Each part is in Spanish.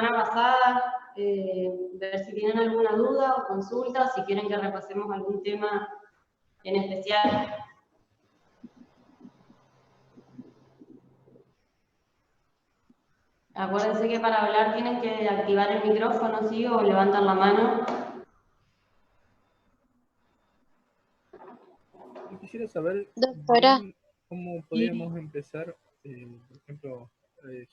semana pasada, ver si tienen alguna duda o consulta, si quieren que repasemos algún tema en especial. Acuérdense que para hablar tienen que activar el micrófono, ¿sí? O levantan la mano. Yo quisiera saber, doctora, cómo podríamos empezar, por ejemplo,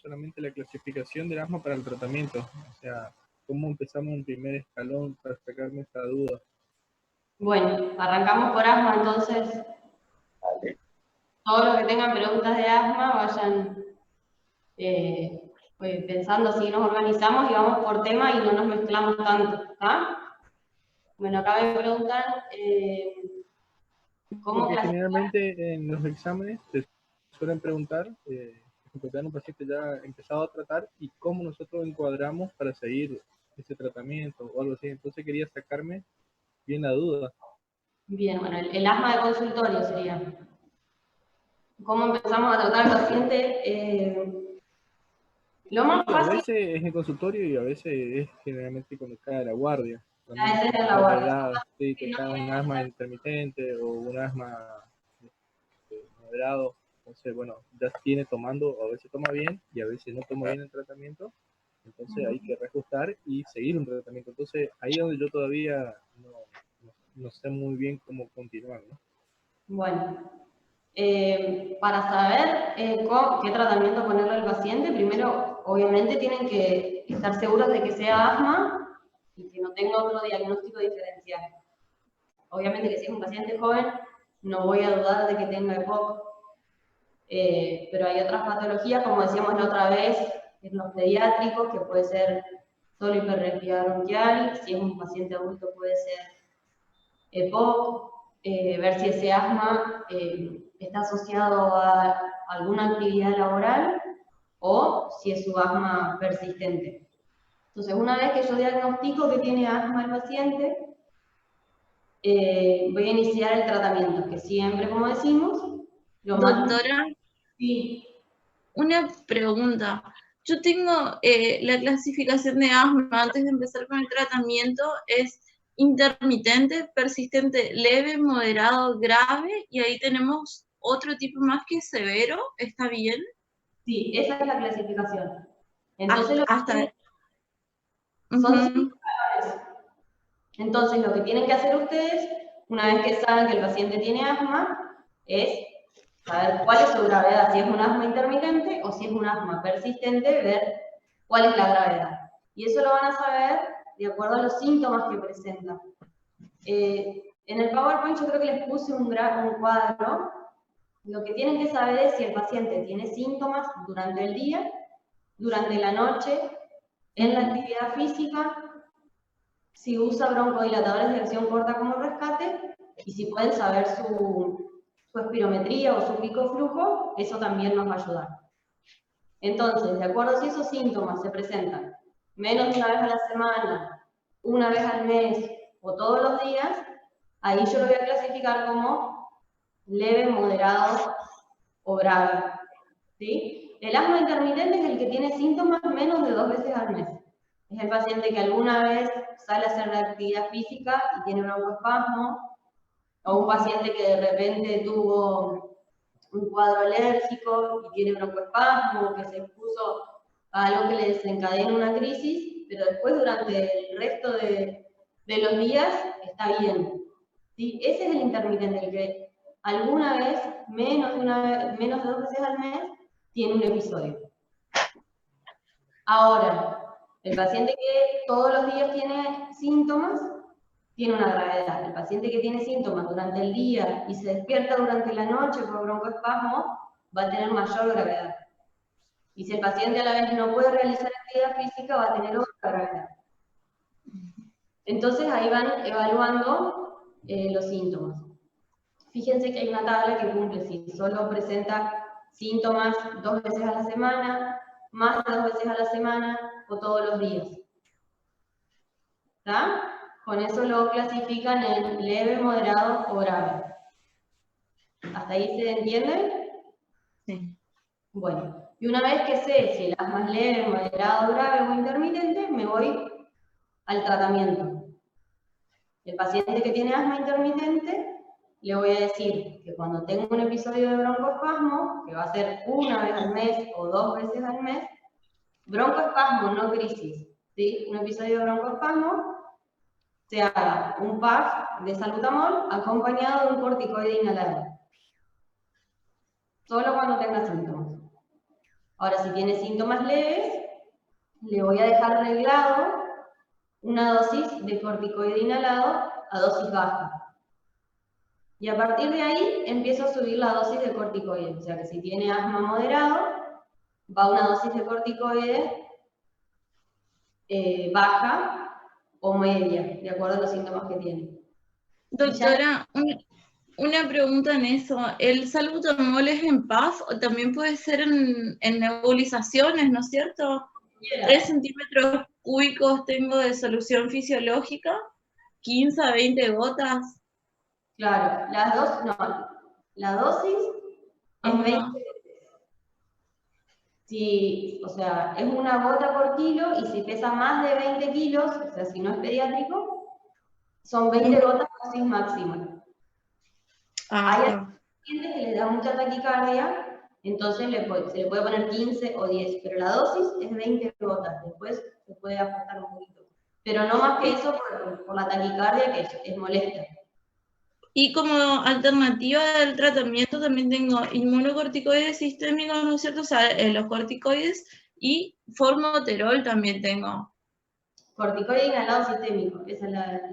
solamente la clasificación del asma para el tratamiento. O sea, cómo empezamos un primer escalón para sacarme esta duda. Bueno, arrancamos por asma, entonces. Vale. Todos los que tengan preguntas de asma vayan pensando si nos organizamos y vamos por tema y no nos mezclamos tanto, ¿está? Bueno, acá me preguntan cómo Porque clasificar. generalmente en los exámenes te suelen preguntar, por ejemplo, te dan un paciente ya empezado a tratar y cómo nosotros encuadramos para seguir ese tratamiento o algo así. Entonces quería sacarme bien la duda. Bien, bueno, el asma de consultorio sería. ¿Cómo empezamos a tratar al paciente? Lo más A fácil veces es en consultorio y a veces es generalmente cuando cae la guardia. a veces es la guardia. Sí, te cae un asma intermitente o un asma moderado. Entonces, bueno, ya tiene tomando, a veces toma bien y a veces no toma bien el tratamiento. Entonces hay que reajustar y seguir un tratamiento. Entonces ahí es donde yo todavía no sé muy bien cómo continuar, ¿no? Bueno, para saber qué tratamiento ponerle al paciente, primero, obviamente, tienen que estar seguros de que sea asma y que no tenga otro diagnóstico diferencial. Obviamente que si es un paciente joven, no voy a dudar de que tenga EPOC, pero hay otras patologías, como decíamos la otra vez, en los pediátricos, que puede ser solo hiperreactividad bronquial, si es un paciente adulto puede ser EPOC, ver si ese asma está asociado a alguna actividad laboral o si es su asma persistente. Entonces, una vez que yo diagnostico que tiene asma el paciente, voy a iniciar el tratamiento, que siempre, como decimos, lo más... doctora, Sí. una pregunta. Yo tengo la clasificación de asma antes de empezar con el tratamiento, es intermitente, persistente, leve, moderado, grave, y ahí tenemos otro tipo más que severo, ¿está bien? Sí, esa es la clasificación. Entonces, Hasta son 5 graves. Entonces, lo que tienen que hacer ustedes, una vez que saben que el paciente tiene asma, es saber cuál es su gravedad, si es un asma intermitente o si es un asma persistente, ver cuál es la gravedad. Y eso lo van a saber de acuerdo a los síntomas que presentan. En el PowerPoint yo creo que les puse un cuadro. Lo que tienen que saber es si el paciente tiene síntomas durante el día, durante la noche, en la actividad física, si usa broncodilatadores de acción corta como rescate, y si pueden saber su espirometría o su pico flujo, eso también nos va a ayudar. Entonces, de acuerdo a si esos síntomas se presentan menos de una vez a la semana, una vez al mes o todos los días, ahí yo lo voy a clasificar como leve, moderado o grave. ¿Sí? El asma intermitente es el que tiene síntomas menos de 2 veces al mes. Es el paciente que alguna vez sale a hacer la actividad física y tiene un broncoespasmo, o un paciente que de repente tuvo un cuadro alérgico y tiene broncoespasmo, que se expuso a algo que le desencadena una crisis, pero después durante el resto de los días está bien. ¿Sí? Ese es el intermitente, el que alguna vez, menos de 2 veces al mes, tiene un episodio. Ahora, el paciente que todos los días tiene síntomas, tiene una gravedad. El paciente que tiene síntomas durante el día y se despierta durante la noche por broncoespasmo, va a tener mayor gravedad. Y si el paciente a la vez no puede realizar actividad física, va a tener otra gravedad. Entonces ahí van evaluando los síntomas. Fíjense que hay una tabla que cumple si solo presenta síntomas 2 veces a la semana, más de 2 veces a la semana o todos los días. ¿Está? Con eso lo clasifican en leve, moderado o grave. ¿Hasta ahí se entiende? Sí. Bueno, Y una vez que sé si el asma es leve, moderado, grave o intermitente, me voy al tratamiento. El paciente que tiene asma intermitente, le voy a decir que cuando tenga un episodio de broncoespasmo, que va a ser una vez al mes o 2 veces al mes, broncoespasmo, no crisis, ¿sí? Un episodio de broncoespasmo, se haga un PAF de salbutamol acompañado de un corticoide inhalado. Solo cuando tenga síntomas. Ahora, si tiene síntomas leves, le voy a dejar reglado una dosis de corticoide inhalado a dosis baja. Y a partir de ahí empiezo a subir la dosis de corticoide. O sea que si tiene asma moderado, va una dosis de corticoide baja o media, de acuerdo a los síntomas que tiene. Doctora, una pregunta en eso. ¿El salbutamol es en PAF o también puede ser en nebulizaciones, no es cierto? 3 centímetros cúbicos tengo de solución fisiológica, 15 a 20 gotas. Claro, la dosis es 20. Si, o sea, es una gota por kilo y si pesa más de 20 kilos, o sea, si no es pediátrico, son 20 gotas dosis máxima. Hay pacientes que les da mucha taquicardia, entonces se le puede poner 15 o 10, pero la dosis es 20 gotas, después se puede aportar un poquito. Pero no más que eso por la taquicardia, que es molesta. Y como alternativa del tratamiento también tengo inmunocorticoides sistémicos, ¿no es cierto? O sea, los corticoides y formoterol también tengo. Corticoide inhalado sistémico, esa es la está.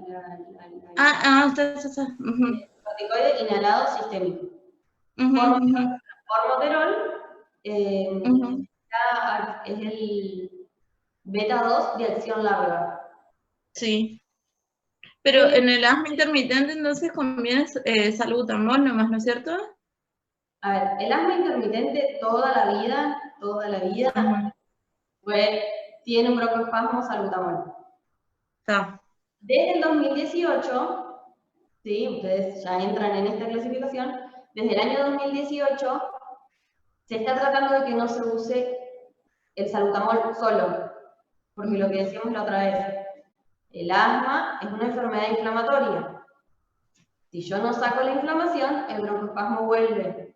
Corticoide inhalado sistémico. Formoterol es el beta 2 de acción larga. Sí. Pero en el asma intermitente entonces conviene salbutamol nomás, ¿no es cierto? A ver, el asma intermitente toda la vida, tiene un broncoespasmo salbutamol. Desde el 2018, ¿sí? Ustedes ya entran en esta clasificación, desde el año 2018 se está tratando de que no se use el salbutamol solo, porque lo que decíamos la otra vez, el asma es una enfermedad inflamatoria. Si yo no saco la inflamación, el broncoespasmo vuelve.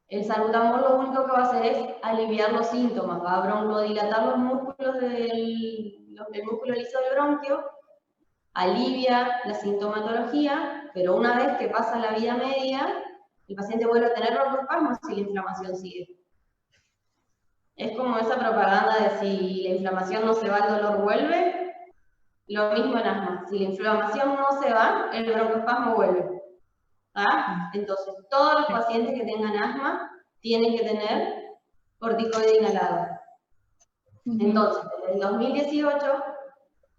El salbutamol lo único que va a hacer es aliviar los síntomas, va a broncodilatar los músculos del músculo liso del bronquio, alivia la sintomatología, pero una vez que pasa la vida media, el paciente vuelve a tener broncoespasmos si la inflamación sigue. Es como esa propaganda de si la inflamación no se va, el dolor vuelve. Lo mismo en asma. Si la inflamación no se va, el broncoespasmo vuelve. ¿Ah? Entonces, todos los pacientes que tengan asma tienen que tener corticoide inhalado. Entonces, desde el 2018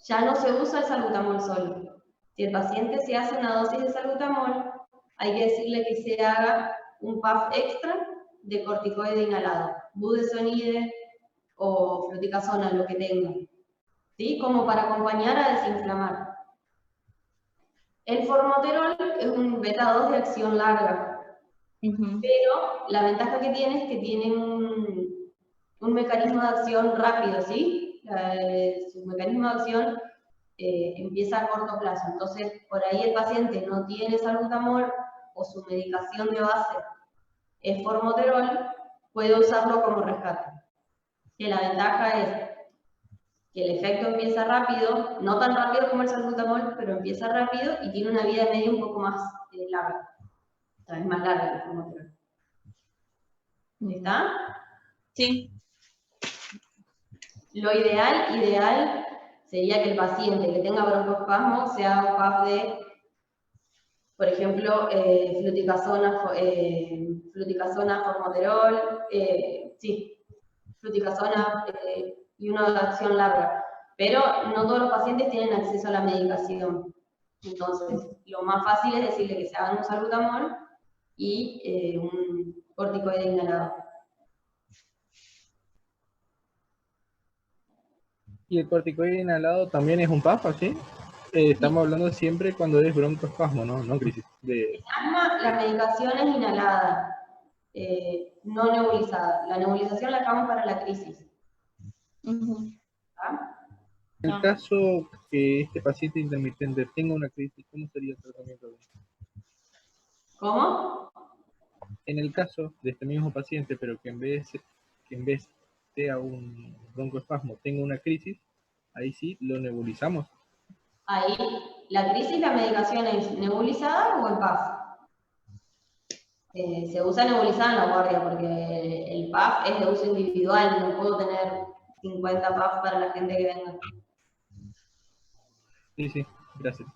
ya no se usa el salbutamol solo. Si el paciente se hace una dosis de salbutamol, hay que decirle que se haga un PAF extra de corticoide inhalado, budesonide o fluticasona, lo que tenga, ¿sí? Como para acompañar a desinflamar. El formoterol es un beta 2 de acción larga, pero la ventaja que tiene es que tiene un mecanismo de acción rápido, ¿sí? Su mecanismo de acción empieza a corto plazo. Entonces, por ahí el paciente no tiene salbutamol o su medicación de base es formoterol, puede usarlo como rescate. Que la ventaja es que el efecto empieza rápido, no tan rápido como el salbutamol, pero empieza rápido y tiene una vida media un poco más larga. O sea, es más larga el formoterol. ¿Está? Sí. Lo ideal sería que el paciente que tenga broncoespasmo se haga un PAF de, por ejemplo, fluticasona, formoterol, fluticasona y una acción larga. Pero no todos los pacientes tienen acceso a la medicación. Entonces, lo más fácil es decirle que se hagan un salbutamol y un corticoide inhalado. ¿Y el corticoide inhalado también es un PAF, así? Estamos hablando siempre cuando es broncoespasmo, ¿no? No crisis. En asma, la medicación es inhalada. no nebulizada. La nebulización la dejamos para la crisis. ¿Tá? En el caso que este paciente intermitente tenga una crisis, ¿cómo sería el tratamiento? ¿Cómo? En el caso de este mismo paciente, pero que en vez sea un broncoespasmo, tenga una crisis, ahí sí lo nebulizamos. Ahí, la crisis, la medicación es nebulizada o en PAF. Se usa nebulizada en la guardia porque el PAF es de uso individual, no puedo tener 50 PAF para la gente que venga. Sí, gracias.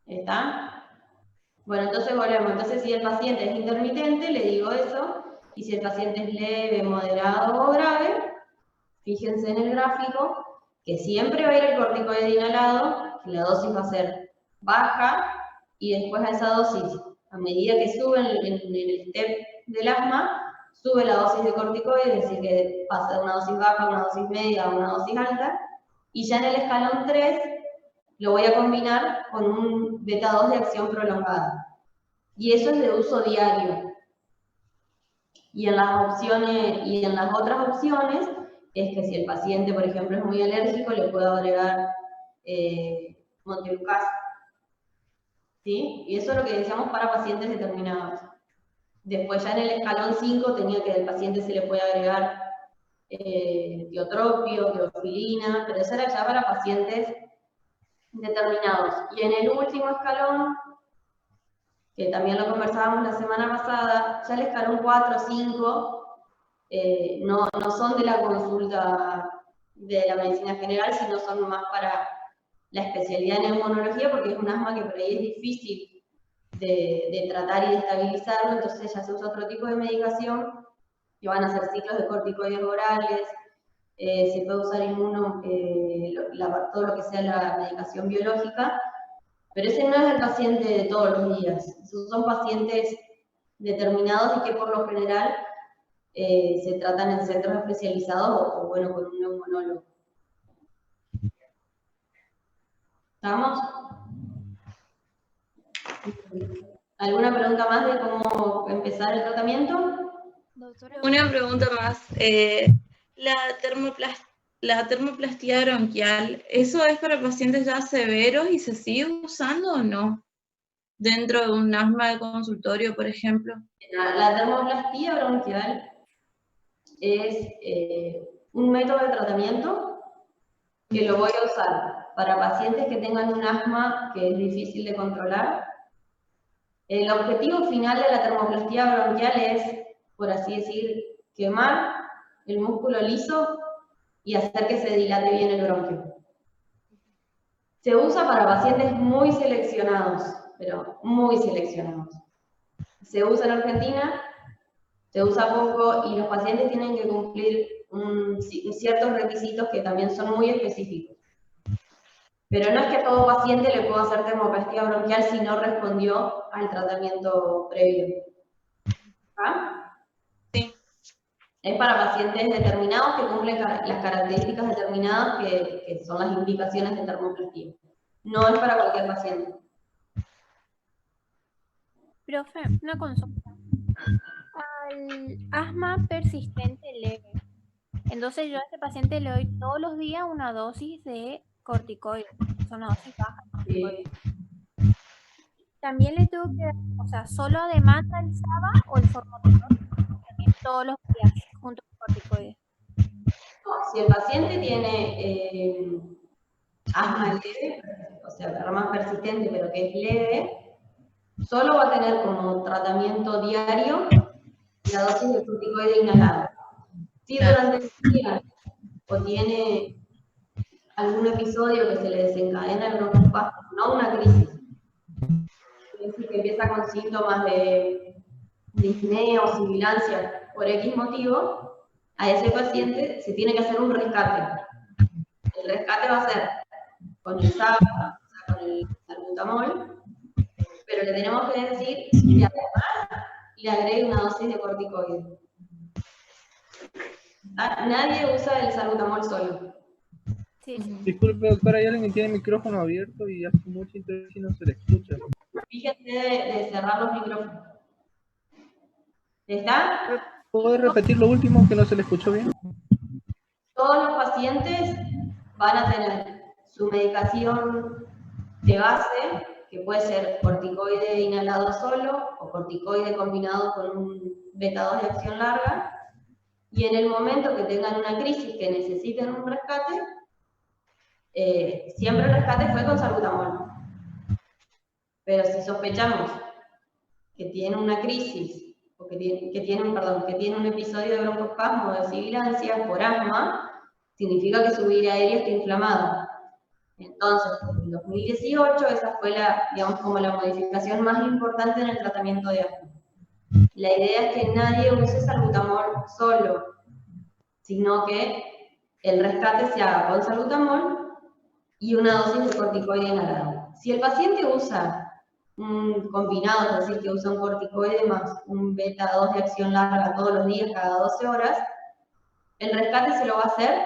¿Está? Bueno, entonces volvemos. Entonces, si el paciente es intermitente, le digo eso. Y si el paciente es leve, moderado o grave, fíjense en el gráfico que siempre va a ir el corticoide inhalado, que la dosis va a ser baja, y después a esa dosis, a medida que sube en el step del asma, sube la dosis de corticoide, es decir, que pasa de una dosis baja a una dosis media a una dosis alta, y ya en el escalón 3 lo voy a combinar con un beta 2 de acción prolongada. Y eso es de uso diario. Y en las otras opciones es que si el paciente, por ejemplo, es muy alérgico, le puedo agregar montelukast. ¿Sí? Y eso es lo que decíamos para pacientes determinados. Después ya en el escalón 5 tenía que al paciente se le puede agregar tiotropio, teofilina, pero eso era ya para pacientes determinados. Y en el último escalón, que también lo conversábamos la semana pasada, ya el escalón 4 o 5 no son de la consulta de la medicina general, sino son más para la especialidad en neumonología, porque es un asma que por ahí es difícil de tratar y de estabilizarlo, entonces ya se usa otro tipo de medicación, que van a ser ciclos de corticoides orales, se puede usar todo lo que sea la medicación biológica, pero ese no es el paciente de todos los días. Esos son pacientes determinados y que por lo general se tratan en centros especializados o bueno, con un neumonólogo. ¿Estamos? ¿Alguna pregunta más de cómo empezar el tratamiento? Una pregunta más. La termoplastía bronquial, ¿eso es para pacientes ya severos y se sigue usando o no? Dentro de un asma de consultorio, por ejemplo. La termoplastía bronquial es un método de tratamiento que lo voy a usar para pacientes que tengan un asma que es difícil de controlar. El objetivo final de la termoplastía bronquial es, por así decir, quemar el músculo liso y hacer que se dilate bien el bronquio. Se usa para pacientes muy seleccionados, pero muy seleccionados. Se usa en Argentina, se usa poco y los pacientes tienen que cumplir ciertos requisitos que también son muy específicos. Pero no es que a todo paciente le puedo hacer termoplastía bronquial si no respondió al tratamiento previo. ¿Ah? Sí. Es para pacientes determinados que cumplen las características determinadas que son las indicaciones de termoplastía. No es para cualquier paciente. Profe, una consulta. Al asma persistente leve, entonces yo a este paciente le doy todos los días una dosis de corticoides, son una dosis baja de corticoides. Sí. También le tengo que dar, o sea, solo a demanda el SABA o el formoterol, también todos los días junto con corticoides. No, si el paciente tiene asma leve, o sea, asma persistente pero que es leve, solo va a tener como tratamiento diario la dosis de corticoide inhalado. Si durante el día o tiene algún episodio que se le desencadena el broncoespasmo, no una crisis, es decir, que empieza con síntomas de disnea o sibilancia por X motivo, a ese paciente se tiene que hacer un rescate. El rescate va a ser con el SABA, o sea, con el salbutamol, pero le tenemos que decir que además le agregue una dosis de corticoide. Nadie usa el salbutamol solo. Sí. Disculpe, doctora, hay alguien que tiene el micrófono abierto y hace mucha intervención y no se le escucha. Fíjense de cerrar los micrófonos. ¿Está? ¿Puedes repetir lo último que no se le escuchó bien? Todos los pacientes van a tener su medicación de base, que puede ser corticoide inhalado solo o corticoide combinado con un beta-2 de acción larga, y en el momento que tengan una crisis que necesiten un rescate, siempre el rescate fue con salbutamol. Pero si sospechamos que tiene una crisis, o que tiene un episodio de broncoespasmo o de sibilancia por asma, significa que su vía aérea está inflamada. Entonces, en 2018, esa fue como la modificación más importante en el tratamiento de asma. La idea es que nadie use salbutamol solo, sino que el rescate se haga con salbutamol y una dosis de corticoide inhalado. Si el paciente usa un combinado, es decir, que usa un corticoide más un beta-2 de acción larga todos los días, cada 12 horas, el rescate se lo va a hacer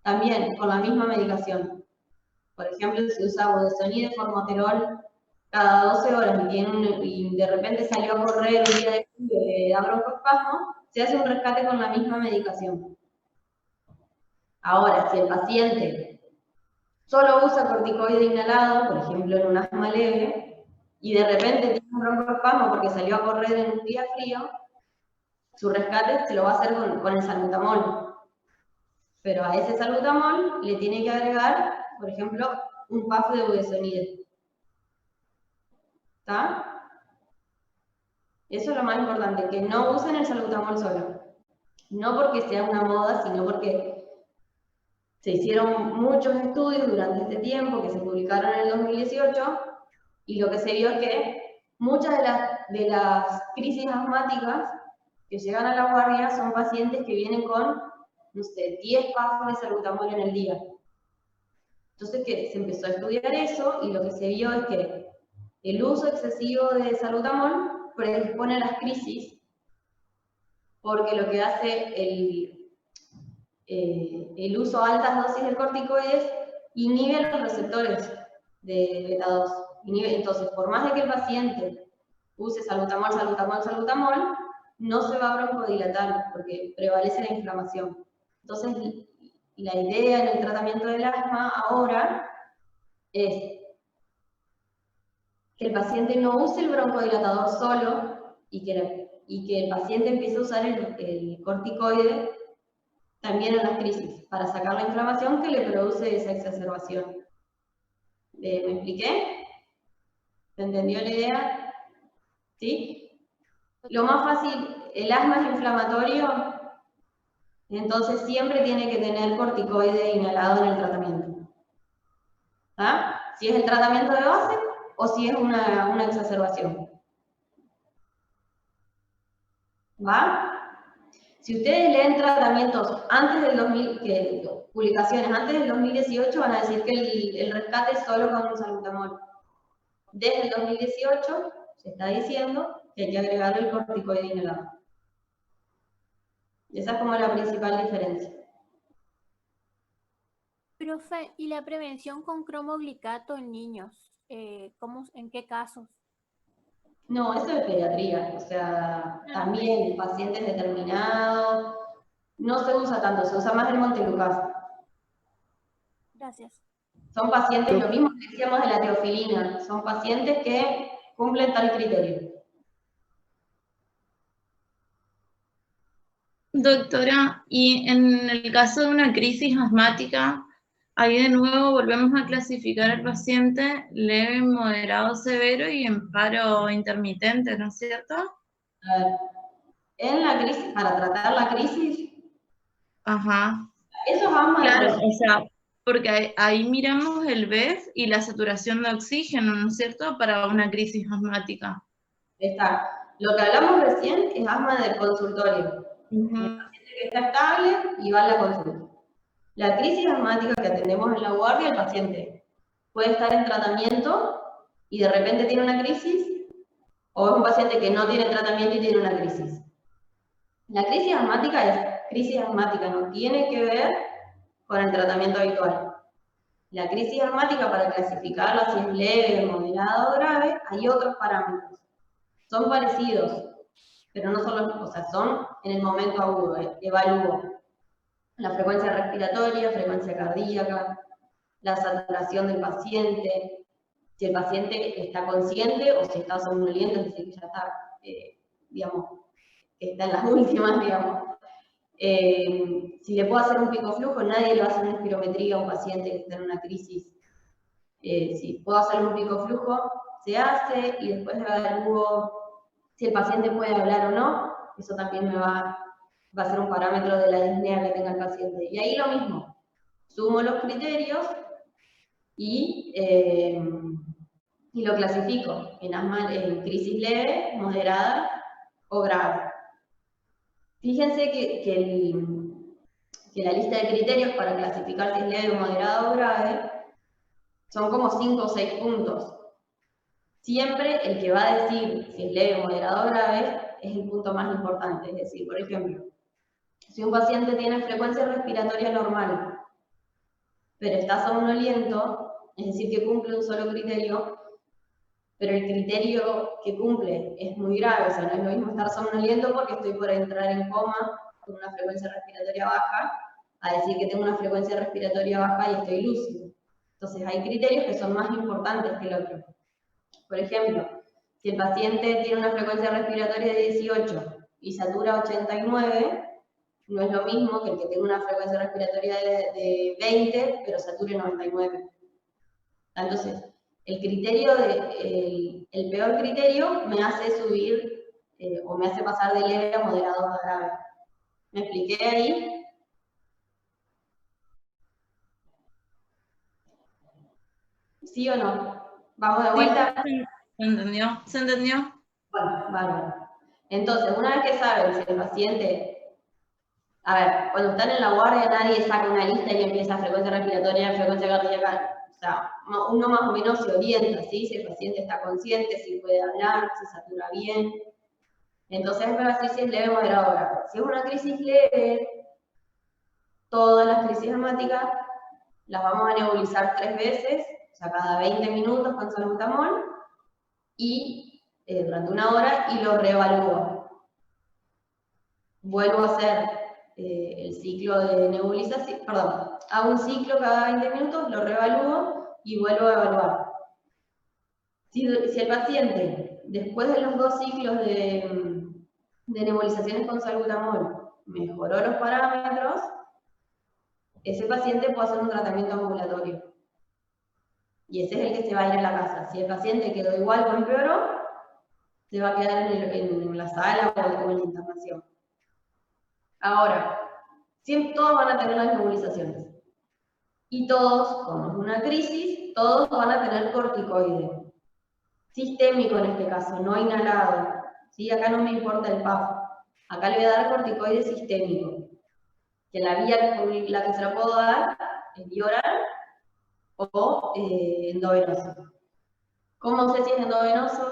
también con la misma medicación. Por ejemplo, si usa budesonide, formoterol cada 12 horas y de repente salió a correr un día de frío y le da broncoespasmo, se hace un rescate con la misma medicación. Ahora, si el paciente solo usa corticoide inhalado, por ejemplo en un asma leve, y de repente tiene un broncoespasmo porque salió a correr en un día frío, su rescate se lo va a hacer con el salbutamol. Pero a ese salbutamol le tiene que agregar, por ejemplo, un PAF de budesonide. ¿Está? Eso es lo más importante, que no usen el salbutamol solo. No porque sea una moda, sino porque se hicieron muchos estudios durante este tiempo que se publicaron en el 2018 y lo que se vio es que muchas de las crisis asmáticas que llegan a la guardia son pacientes que vienen con, no sé, 10 PAF de salbutamol en el día. Entonces que se empezó a estudiar eso y lo que se vio es que el uso excesivo de salbutamol predispone a las crisis porque lo que hace el uso a altas dosis de corticoides inhibe los receptores de beta-2. Entonces, por más de que el paciente use salbutamol, no se va a broncodilatar porque prevalece la inflamación. Entonces, la idea en el tratamiento del asma ahora es que el paciente no use el broncodilatador solo y que el paciente empiece a usar el corticoide también en las crisis, para sacar la inflamación que le produce esa exacerbación. ¿Me expliqué? ¿Se entendió la idea? ¿Sí? Lo más fácil, el asma es inflamatorio, entonces siempre tiene que tener corticoide inhalado en el tratamiento. ¿Ah? Si es el tratamiento de base o si es una exacerbación. ¿Va? Si ustedes leen tratamientos antes del publicaciones antes del 2018, van a decir que el rescate es solo con un salbutamol. Desde el 2018 se está diciendo que hay que agregar el corticoide inhalado. Esa es como la principal diferencia. Profe, ¿y la prevención con cromoglicato en niños? ¿En qué casos? No, eso es pediatría, o sea, también pacientes determinados, no se usa tanto, se usa más el Montelukast. Gracias. Son pacientes, lo mismo que decíamos de la teofilina, son pacientes que cumplen tal criterio. Doctora, y en el caso de una crisis asmática, ahí de nuevo volvemos a clasificar al paciente leve, moderado, severo y en paro intermitente, ¿no es cierto? A ver, en la crisis, para tratar la crisis, Ajá. eso es asma. Claro, o sea, porque ahí miramos el BEF y la saturación de oxígeno, ¿no es cierto?, para una crisis asmática. Está. Lo que hablamos recién es asma del consultorio. El paciente que está estable y va a la consulta. La crisis asmática que atendemos en la guardia, el paciente puede estar en tratamiento y de repente tiene una crisis, o es un paciente que no tiene tratamiento y tiene una crisis. La crisis asmática es crisis asmática, no tiene que ver con el tratamiento habitual. La crisis asmática, para clasificarla si es leve, moderada o grave, hay otros parámetros. Son parecidos, pero no son los, o sea, son en el momento agudo. Evalúo la frecuencia respiratoria, frecuencia cardíaca, la saturación del paciente, si el paciente está consciente o si está somnoliento, es decir, que ya está, digamos, está en las últimas, digamos. Si le puedo hacer un pico flujo, nadie le va a hacer una espirometría a un paciente que está en una crisis. Si puedo hacer un pico flujo, se hace, y después evalúo si el paciente puede hablar o no. Eso también me va a ser un parámetro de la disnea que tenga el paciente. Y ahí lo mismo, sumo los criterios y lo clasifico en crisis leve, moderada o grave. Fíjense que la lista de criterios para clasificar si es leve, moderado o grave son como 5 o 6 puntos. Siempre el que va a decir si es leve, moderado o grave es el punto más importante. Es decir, por ejemplo, si un paciente tiene frecuencia respiratoria normal, pero está somnoliento, es decir, que cumple un solo criterio, pero el criterio que cumple es muy grave, o sea, no es lo mismo estar somnoliento porque estoy por entrar en coma con una frecuencia respiratoria baja, a decir que tengo una frecuencia respiratoria baja y estoy lúcido. Entonces hay criterios que son más importantes que el otro. Por ejemplo, si el paciente tiene una frecuencia respiratoria de 18 y satura 89, no es lo mismo que el que tenga una frecuencia respiratoria de 20, pero sature 99. Entonces, el peor criterio me hace subir o me hace pasar de leve a moderado a grave. ¿Me expliqué ahí? ¿Sí o no? ¿Vamos de vuelta? Sí, se entendió, se entendió. Bueno, bárbaro. Entonces, una vez que saben si el paciente... A ver, cuando están en la guardia nadie saca una lista y empieza frecuencia respiratoria, frecuencia cardíaca. O sea, uno más o menos se orienta, ¿sí? Si el paciente está consciente, si puede hablar, si satura bien. Entonces es para decir si es leve, moderado o grave. Si es una crisis leve, todas las crisis asmáticas las vamos a nebulizar 3 veces, o sea, cada 20 minutos con salbutamol, y durante 1 hora, y lo reevalúo. Vuelvo a hacer el ciclo de nebulización, perdón, hago un ciclo cada 20 minutos, lo reevalúo y vuelvo a evaluar. Si el paciente, después de los 2 ciclos de nebulizaciones con salbutamol, mejoró los parámetros, ese paciente puede hacer un tratamiento ambulatorio. Y ese es el que se va a ir a la casa. Si el paciente quedó igual o empeoró, se va a quedar en la sala o en la internación. Ahora, todos van a tener las nebulizaciones. Y todos, como es una crisis, todos van a tener corticoide. Sistémico en este caso, no inhalado. ¿Sí? Acá no me importa el PAF. Acá le voy a dar corticoide sistémico. Que la vía con la que se lo puedo dar es vía oral o endovenoso. ¿Cómo sé si es endovenoso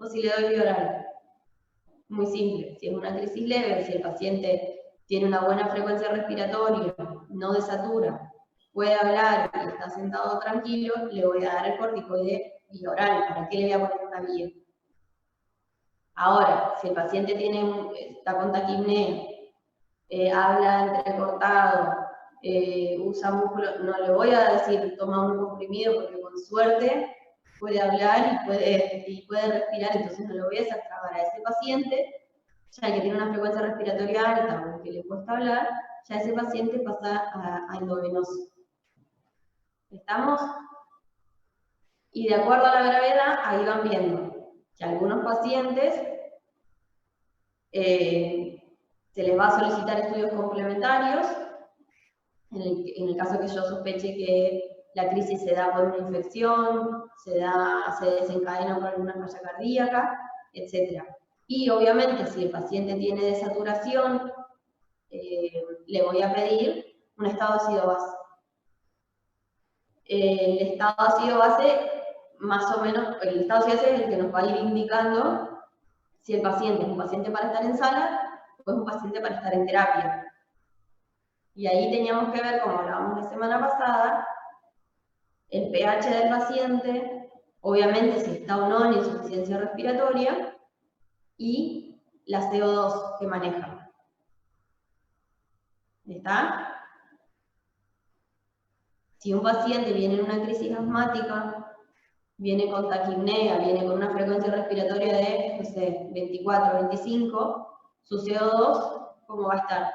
o si le doy vía oral? Muy simple. Si es una crisis leve, si el paciente tiene una buena frecuencia respiratoria, no desatura, puede hablar y está sentado tranquilo, le voy a dar el corticoide vía oral. ¿Para qué le voy a poner una vía? Ahora, si el paciente está con taquipnea, habla entrecortado, usa músculo, no le voy a decir toma un comprimido porque con suerte puede hablar y puede respirar, entonces no le voy a desastrabar a ese paciente, ya que tiene una frecuencia respiratoria alta o que le cuesta hablar, ya ese paciente pasa a endovenoso. ¿Estamos? Y de acuerdo a la gravedad, ahí van viendo que algunos pacientes se les va a solicitar estudios complementarios, en el caso que yo sospeche que la crisis se da por una infección, se desencadena por alguna falla cardíaca, etc. Y obviamente si el paciente tiene desaturación, le voy a pedir un estado ácido-base. El estado ácido-base, más o menos, el estado ácido-base es el que nos va a ir indicando si el paciente es un paciente para estar en sala o es un paciente para estar en terapia. Y ahí teníamos que ver, como hablábamos la semana pasada, el pH del paciente, obviamente si está o no en insuficiencia respiratoria, y la CO2 que maneja. ¿Está? Si un paciente viene en una crisis asmática, viene con taquipnea, viene con una frecuencia respiratoria de, no sé, 24, 25, su CO2, ¿cómo va a estar?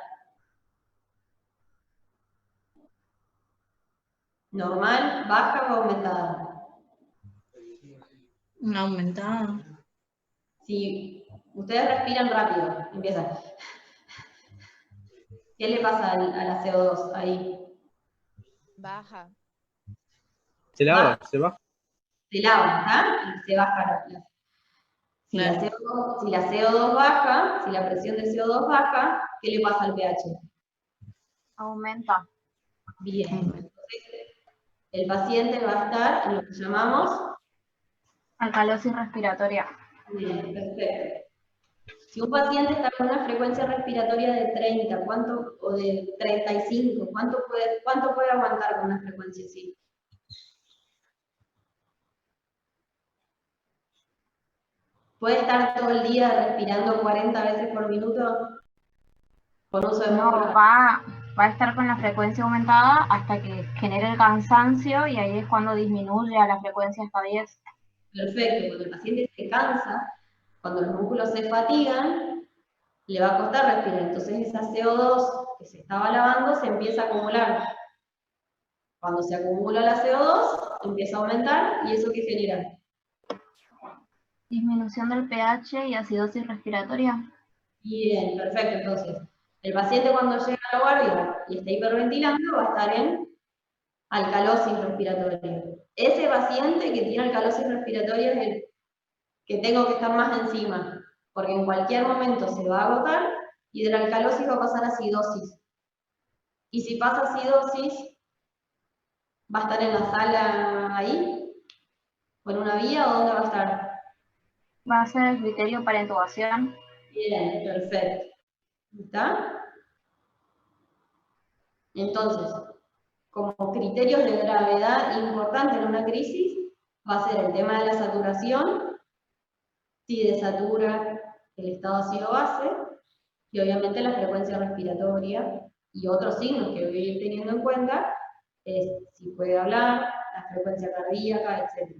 ¿Normal, baja o aumentada? Aumentada. Si ustedes respiran rápido, empiezan. ¿Qué le pasa a la CO2 ahí? Baja. Se lava, se baja. Se lava, ¿está? Y se baja la. Si la Claro. CO2 baja, si la presión de CO2 baja, ¿qué le pasa al pH? Aumenta. Bien. Entonces, el paciente va a estar en lo que llamamos Alcalosis respiratoria. bien, perfecto. Si un paciente está con una frecuencia respiratoria de 30, ¿cuánto? O de 35, ¿cuánto puede aguantar con una frecuencia así? ¿Puede estar todo el día respirando 40 veces por minuto con uso de No, músculo? va a estar con la frecuencia aumentada hasta que genere el cansancio y ahí es cuando disminuye a la frecuencia hasta 10. Perfecto, cuando el paciente se cansa, cuando los músculos se fatigan, le va a costar respirar. Entonces esa CO2 que se estaba lavando se empieza a acumular. Cuando se acumula la CO2, empieza a aumentar y eso ¿qué genera? Disminución del pH y acidosis respiratoria. Bien, perfecto. Entonces, el paciente cuando llega a la guardia y está hiperventilando va a estar en alcalosis respiratoria. Ese paciente que tiene alcalosis respiratoria es el que tengo que estar más encima, porque en cualquier momento se va a agotar y de la alcalosis va a pasar a acidosis. Y si pasa acidosis, ¿va a estar en la sala ahí? ¿Con una vía o dónde va a estar? Va a ser el criterio para intubación. Bien, perfecto. ¿Está? Entonces, como criterios de gravedad importante en una crisis, va a ser el tema de la saturación, si desatura el estado ácido-base, y obviamente la frecuencia respiratoria, y otros signos que voy a ir teniendo en cuenta, es si puede hablar, la frecuencia cardíaca, etc.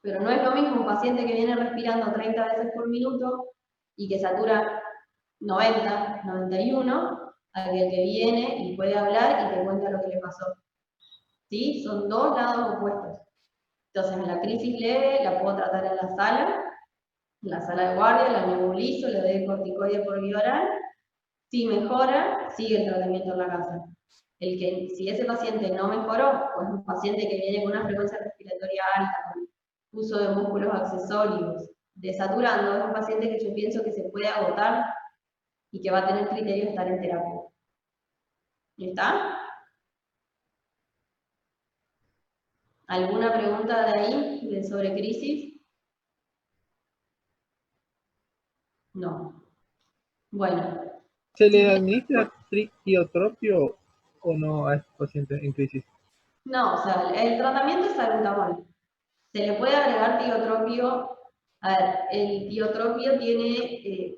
Pero no es lo mismo un paciente que viene respirando 30 veces por minuto y que satura 90, 91, aquel que viene y puede hablar y te cuenta lo que le pasó. ¿Sí? Son dos lados opuestos. Entonces, en la crisis leve la puedo tratar en la sala de guardia, la nebulizo, le doy corticoide por vía oral. Si mejora, sigue el tratamiento en la casa. Si ese paciente no mejoró, o es un paciente que viene con una frecuencia respiratoria alta, con uso de músculos accesorios, desaturando, es un paciente que yo pienso que se puede agotar y que va a tener criterio de estar en terapia. ¿Está? ¿Alguna pregunta de ahí, sobre crisis? No. Bueno. ¿Se le administra tiotropio o no a estos pacientes en crisis? No, o sea, el tratamiento es salbutamol. Se le puede agregar tiotropio. A ver, el tiotropio tiene,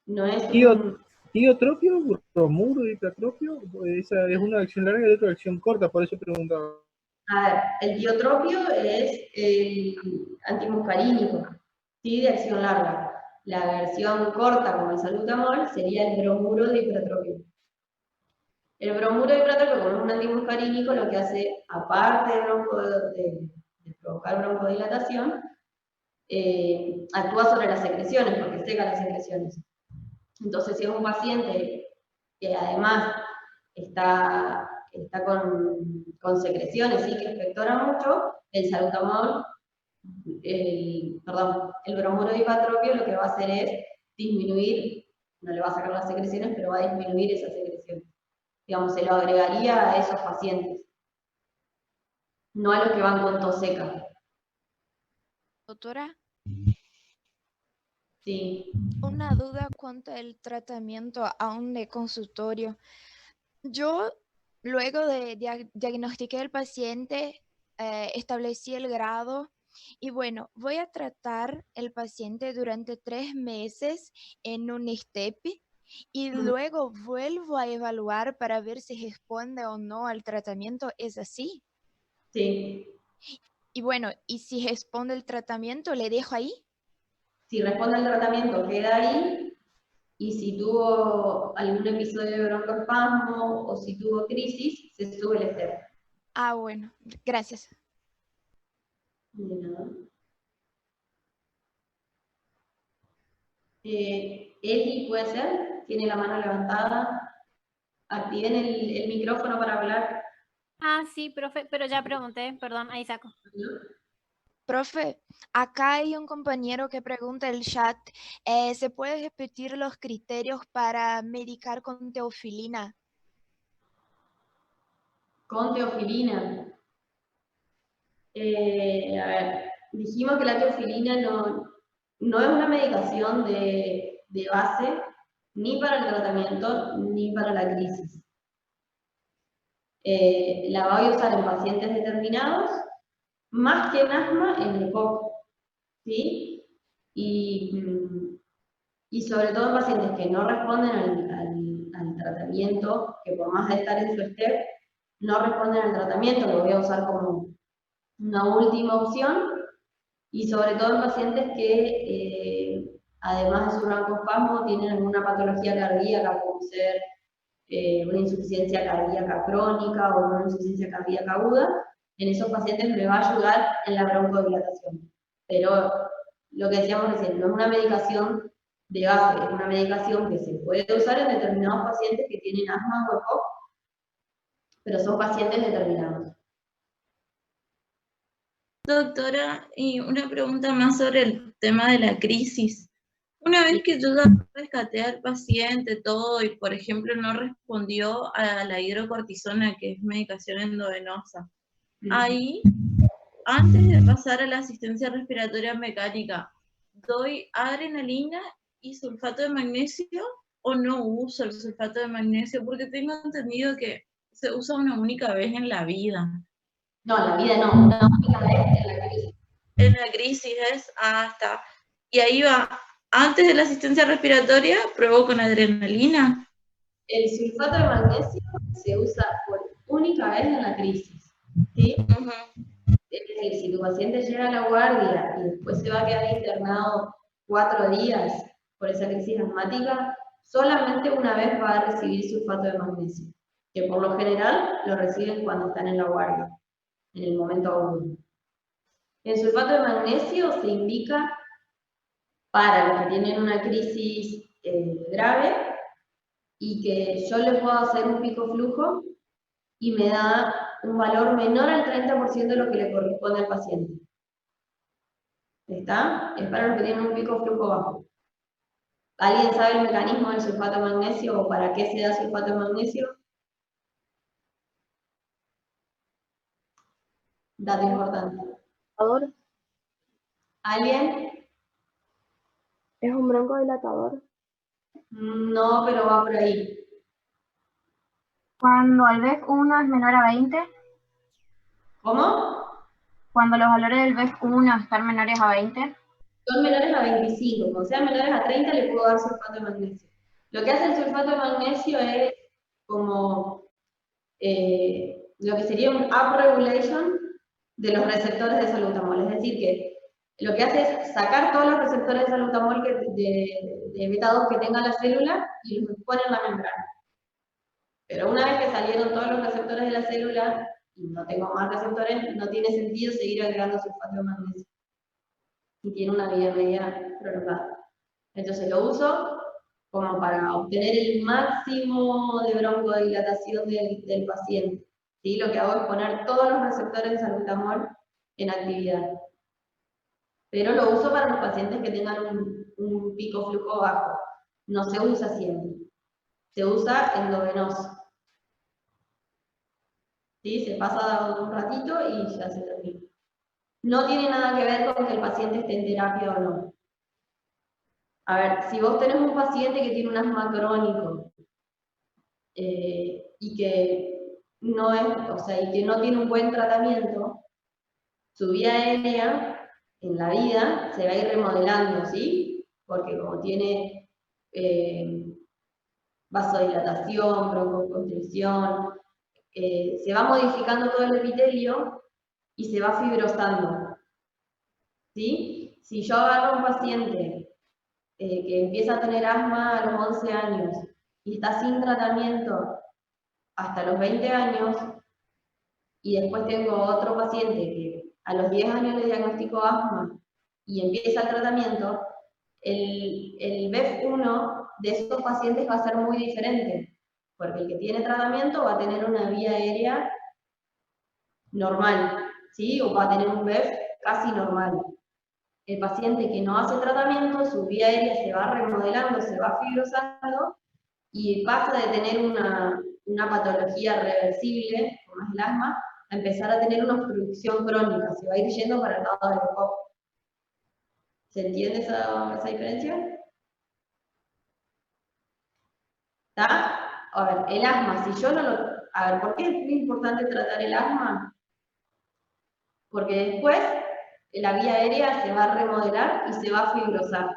no es un... Tiotropio, bromuro, hipratropio, esa es una acción larga y otra acción corta, por eso preguntaba. A ver, el tiotropio es el antimuscarínico, ¿sí? De acción larga. La versión corta, como el salbutamol, sería el bromuro de hipratropio. El bromuro de hipratropio, como es un antimuscarínico, lo que hace, aparte de provocar broncodilatación, actúa sobre las secreciones, porque seca las secreciones. Entonces, si es un paciente que además está con secreciones, ¿sí? Que expectora mucho, el salbutamol, el bromuro de hipatropio lo que va a hacer es disminuir, no le va a sacar las secreciones, pero va a disminuir esas secreciones. Digamos, se lo agregaría a esos pacientes, no a los que van con tos seca. Doctora, Sí. una duda cuanto al tratamiento aún de consultorio. Yo, luego de diagnosticar al paciente, establecí el grado y bueno, voy a tratar el paciente durante 3 meses en un STEP y luego vuelvo a evaluar para ver si responde o no al tratamiento. ¿Es así? Sí. Y bueno, ¿y si responde el tratamiento, le dejo ahí? Si responde al tratamiento, queda ahí. Y si tuvo algún episodio de broncoespasmo o si tuvo crisis, se sube el STEP. Ah, bueno, gracias. De nada. Eli, ¿puede ser? Tiene la mano levantada. Activen el micrófono para hablar. Ah, sí, profe, pero ya pregunté, perdón, ahí saco. Profe, acá hay un compañero que pregunta en el chat, ¿se puede repetir los criterios para medicar con teofilina? Con teofilina. A ver, dijimos que la teofilina no es una medicación de base ni para el tratamiento ni para la crisis. La voy a usar en pacientes determinados, más que en asma, en EPOC, ¿sí? Y sobre todo en pacientes que no responden al tratamiento, que por más de estar en su STEP, no responden al tratamiento, lo voy a usar como una última opción, y sobre todo en pacientes que, además de su broncoespasmo, tienen alguna patología cardíaca, como ser una insuficiencia cardíaca crónica o una insuficiencia cardíaca aguda. En esos pacientes me va a ayudar en la broncodilatación. Pero lo que decíamos recién, no es una medicación de base, es una medicación que se puede usar en determinados pacientes que tienen asma o EPOC, pero son pacientes determinados. Doctora, y una pregunta más sobre el tema de la crisis. Una vez que yo ya rescaté al paciente todo y, por ejemplo, no respondió a la hidrocortisona, que es medicación endovenosa, ahí, antes de pasar a la asistencia respiratoria mecánica, ¿doy adrenalina y sulfato de magnesio o no uso el sulfato de magnesio? Porque tengo entendido que se usa una única vez en la vida. No, en la vida no, una única vez en la crisis. En la crisis es hasta. Y ahí va, antes de la asistencia respiratoria, pruebo con adrenalina. El sulfato de magnesio se usa por única vez en la crisis, ¿sí? Es decir, si tu paciente llega a la guardia y después se va a quedar internado 4 días por esa crisis asmática, solamente una vez va a recibir sulfato de magnesio, que por lo general lo reciben cuando están en la guardia, en el momento agudo. El sulfato de magnesio se indica para los que tienen una crisis grave y que yo le puedo hacer un pico flujo y me da un valor menor al 30% de lo que le corresponde al paciente. ¿Está? Es para los que tienen un pico flujo bajo. ¿Alguien sabe el mecanismo del sulfato de magnesio o para qué se da sulfato de magnesio? Dato importante. ¿Alguien? ¿Es un broncodilatador? No, pero va por ahí. Cuando el BEF1 es menor a 20, ¿Cómo? cuando los valores del BEF1 están menores a 20, Son menores a 25, cuando sean menores a 30 le puedo dar sulfato de magnesio. Lo que hace el sulfato de magnesio es como lo que sería un upregulation de los receptores de salbutamol, es decir, que lo que hace es sacar todos los receptores de salbutamol de beta 2 que tenga la célula y los pone en la membrana. Pero una vez que salieron todos los receptores de la célula y no tengo más receptores, no tiene sentido seguir agregando sulfato de magnesio. Y tiene una vida media prolongada. Entonces lo uso como para obtener el máximo de broncodilatación del paciente. ¿Sí? Lo que hago es poner todos los receptores de salbutamol en actividad. Pero lo uso para los pacientes que tengan un pico flujo bajo. No se usa siempre. Se usa endovenoso. ¿Sí? Se pasa un ratito y ya se termina. No tiene nada que ver con que el paciente esté en terapia o no. A ver, si vos tenés un paciente que tiene un asma crónico y que no es, o sea, y que no tiene un buen tratamiento, su vía aérea en la vida se va a ir remodelando, ¿sí? Porque como tiene vasodilatación, broncoconstricción, se va modificando todo el epitelio y se va fibrosando, ¿sí? Si yo agarro a un paciente que empieza a tener asma a los 11 años y está sin tratamiento hasta los 20 años, y después tengo otro paciente que a los 10 años le diagnostico asma y empieza el tratamiento, el BEF1 de esos pacientes va a ser muy diferente, porque el que tiene tratamiento va a tener una vía aérea normal, ¿sí? O va a tener un BEF casi normal. El paciente que no hace tratamiento, su vía aérea se va remodelando, se va fibrosando y pasa de tener una patología reversible, como es el asma, a empezar a tener una obstrucción crónica, se va a ir yendo para el lado del coco. ¿Se entiende esa diferencia? ¿Está? A ver, el asma, si yo no lo... A ver, ¿por qué es muy importante tratar el asma? Porque después la vía aérea se va a remodelar y se va a fibrosar.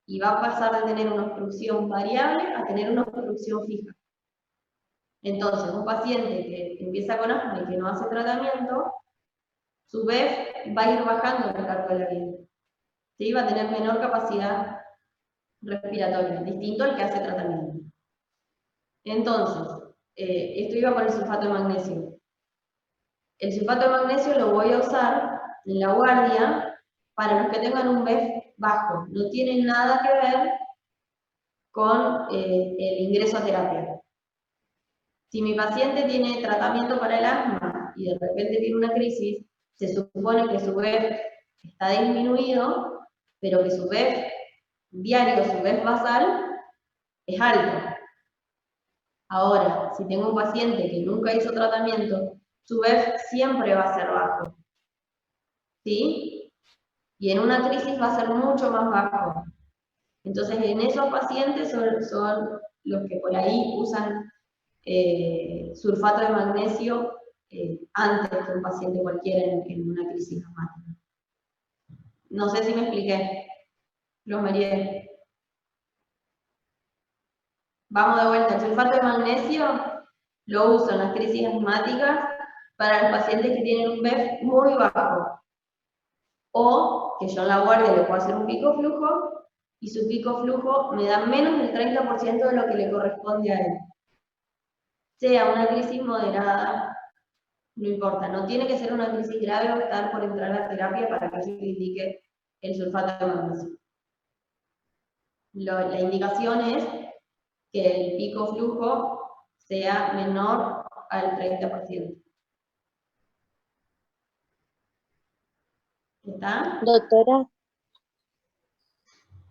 Y va a pasar de tener una obstrucción variable a tener una obstrucción fija. Entonces, un paciente que empieza con asma y que no hace tratamiento, su BEF va a ir bajando en el largo de la vida. ¿Sí? Va a tener menor capacidad respiratoria, distinto al que hace tratamiento. Entonces, esto iba por el sulfato de magnesio. El sulfato de magnesio lo voy a usar en la guardia para los que tengan un BEF bajo. No tiene nada que ver con el ingreso a terapia. Si mi paciente tiene tratamiento para el asma y de repente tiene una crisis, se supone que su BEF está disminuido, pero que su BEF diario, su BEF basal, es alto. Ahora, si tengo un paciente que nunca hizo tratamiento, su BEF siempre va a ser bajo. ¿Sí? Y en una crisis va a ser mucho más bajo. Entonces, en esos pacientes son los que por ahí usan sulfato de magnesio antes que un paciente cualquiera en una crisis asmática. No sé si me expliqué. Los Merier. Vamos de vuelta. El sulfato de magnesio lo uso en las crisis asmáticas para los pacientes que tienen un BEF muy bajo. O que yo en la guardia le puedo hacer un pico flujo y su pico flujo me da menos del 30% de lo que le corresponde a él. Sea una crisis moderada, no importa, no tiene que ser una crisis grave o estar por entrar a terapia para que se indique el sulfato de magnesio. La indicación es que el pico flujo sea menor al 30%. ¿Está? Doctora,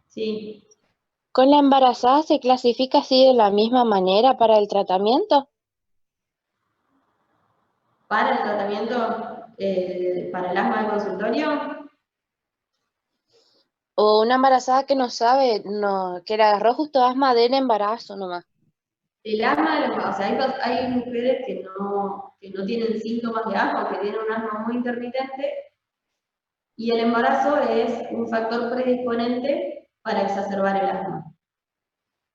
Sí. ¿con la embarazada se clasifica así de la misma manera para el tratamiento? Para el tratamiento para el asma de consultorio, O una embarazada que no sabe, que le agarró justo asma del embarazo nomás. el asma del embarazo, o sea, hay mujeres que no tienen síntomas de asma o que tienen un asma muy intermitente y el embarazo es un factor predisponente para exacerbar el asma.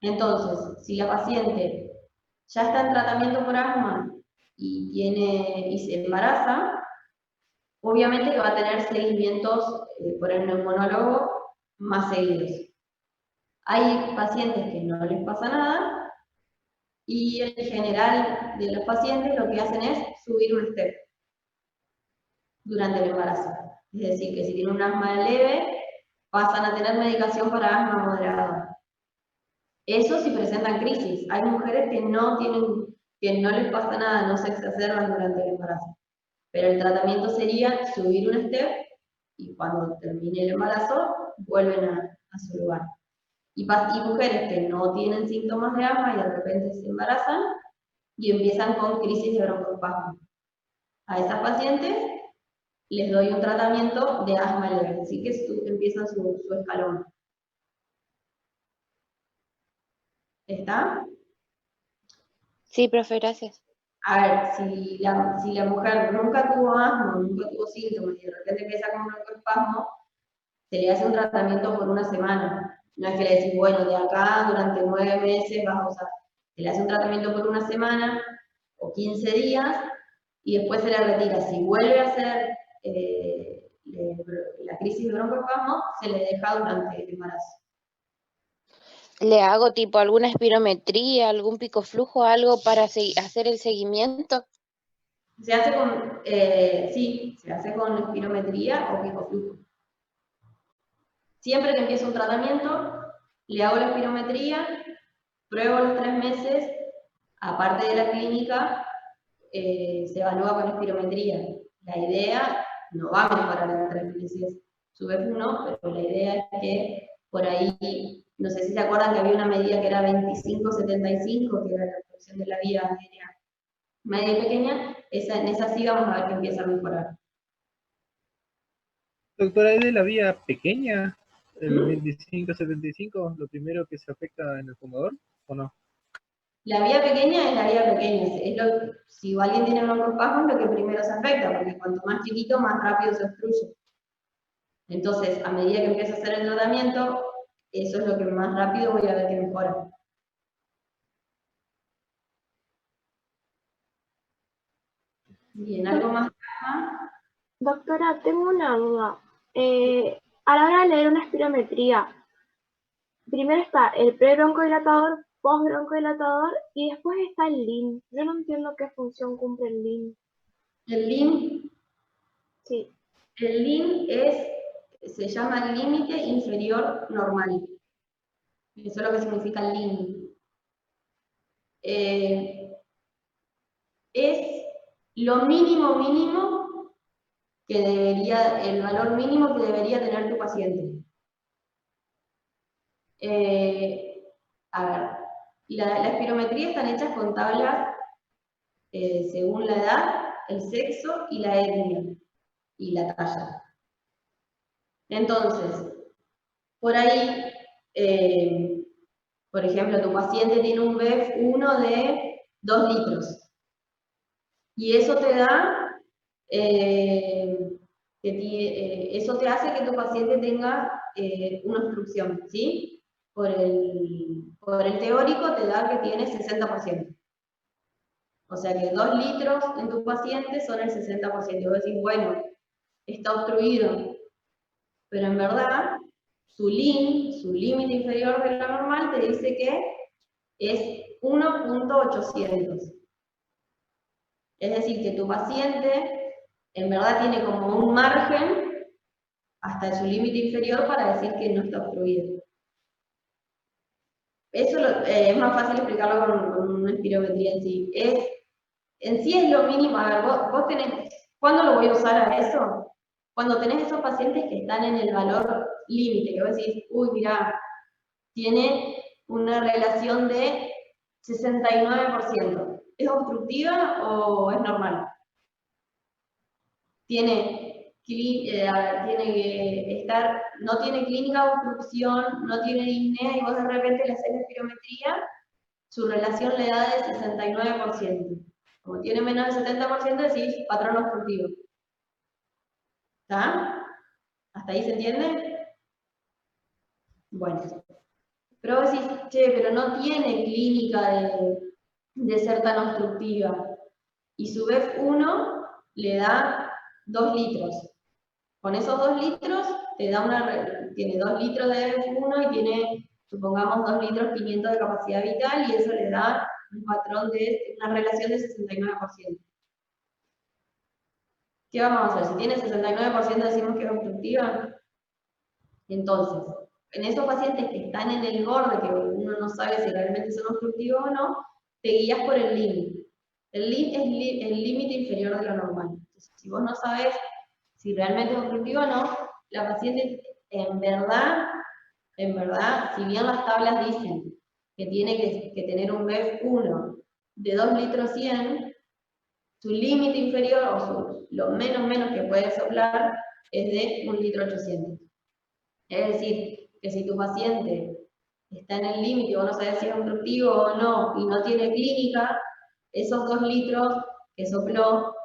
Entonces, si la paciente ya está en tratamiento por asma y se embaraza, obviamente que va a tener seguimientos por el neumonólogo más seguidos. Hay pacientes que no les pasa nada y en general de los pacientes lo que hacen es subir un step durante el embarazo. Es decir, que si tienen un asma leve, pasan a tener medicación para asma moderado. Eso si presentan crisis. Hay mujeres que no les pasa nada, no se exacerban durante el embarazo. Pero el tratamiento sería subir un step y cuando termine el embarazo vuelven a su lugar. Y mujeres que no tienen síntomas de asma y de repente se embarazan y empiezan con crisis de broncoespasmo. A esas pacientes les doy un tratamiento de asma leve, así que empieza su escalón. ¿Está? Sí, profe, gracias. A ver, si la mujer nunca tuvo asma, nunca tuvo síntomas y de repente empieza con un broncoespasmo, se le hace un tratamiento por una semana. No es que le decís, bueno, de acá durante 9 meses vas a usar. Se le hace un tratamiento por una semana o 15 días y después se le retira. Si vuelve a hacer la crisis de broncoespasmo, se le deja durante el embarazo. ¿Le hago tipo alguna espirometría, algún picoflujo, algo para hacer el seguimiento? Se hace con, sí, se hace con espirometría o picoflujo. Siempre que empiezo un tratamiento, le hago la espirometría, pruebo los 3 meses, aparte de la clínica, se evalúa con espirometría. La idea no va a mejorar en 3 meses su F1, pero la idea es que por ahí, no sé si se acuerdan que había una medida que era 25-75, que era la obstrucción de la vía aérea media y pequeña, en esa sí vamos a ver que empieza a mejorar. Doctora, ¿es de la vía pequeña, el ¿Mm? 25-75, lo primero que se afecta en el fumador, o no? La vía pequeña es la vía pequeña. Si alguien tiene broncoespasmo es lo que primero se afecta, porque cuanto más chiquito, más rápido se obstruye. Entonces, a medida que empieza a hacer el tratamiento, eso es lo que más rápido voy a ver que mejora. Bien, ¿algo más? Doctora, tengo una duda. A la hora de leer una espirometría, primero está el pre-broncodilatador, post-broncodilatador y después está el LIN. Yo no entiendo qué función cumple el LIN. El LIN, Sí. el LIN se llama límite inferior normal. Eso es lo que significa el LIN. Es lo mínimo que debería, el valor mínimo que debería tener tu paciente. A ver, la espirometría están hechas con tablas según la edad, el sexo y la etnia y la talla. Entonces, por ahí, por ejemplo, tu paciente tiene un BEF1 de 2 litros y eso te da, eso te hace que tu paciente tenga una obstrucción, ¿sí? Por el teórico te da que tiene 60%. O sea que 2 litros en tu paciente son el 60%. Y vos decís, bueno, está obstruido. Pero en verdad, su LIN, su límite inferior de lo normal, te dice que es 1.800. Es decir, que tu paciente en verdad tiene como un margen hasta su límite inferior para decir que no está obstruido. Eso es más fácil explicarlo con una espirometría en sí. En sí es lo mínimo. A ver, vos tenés, ¿cuándo lo voy a usar a eso? Cuando tenés esos pacientes que están en el valor límite, que vos decís, uy, mira, tiene una relación de 69%. ¿Es obstructiva o es normal? Tiene que estar, no tiene clínica de obstrucción, no tiene disnea y vos de repente le haces la espirometría, su relación le da de 69%. Como tiene menos del 70%, decís patrón obstructivo. ¿Está? ¿Hasta ahí se entiende? Bueno. Pero vos decís, che, pero no tiene clínica de ser tan obstructiva. Y su BEF1 le da 2 litros. Con esos 2 litros te da tiene 2 litros de BEF1 y tiene, supongamos, 2 litros 500 de capacidad vital y eso le da un patrón de una relación de 69%. ¿Qué vamos a hacer? Si tiene 69% decimos que es obstructiva. Entonces, en esos pacientes que están en el borde, que uno no sabe si realmente son obstructivos o no, te guías por el límite. El límite es el límite inferior de lo normal. Entonces, si vos no sabes si realmente es obstructivo o no, la paciente en verdad, si bien las tablas dicen que tiene que tener un BEF1 de 2 litros 100, su límite inferior, o lo menos que puede soplar, es de 1 litro 800. Es decir, que si tu paciente está en el límite y vos no sabes si es obstructivo o no, y no tiene clínica, esos 2 litros que sopló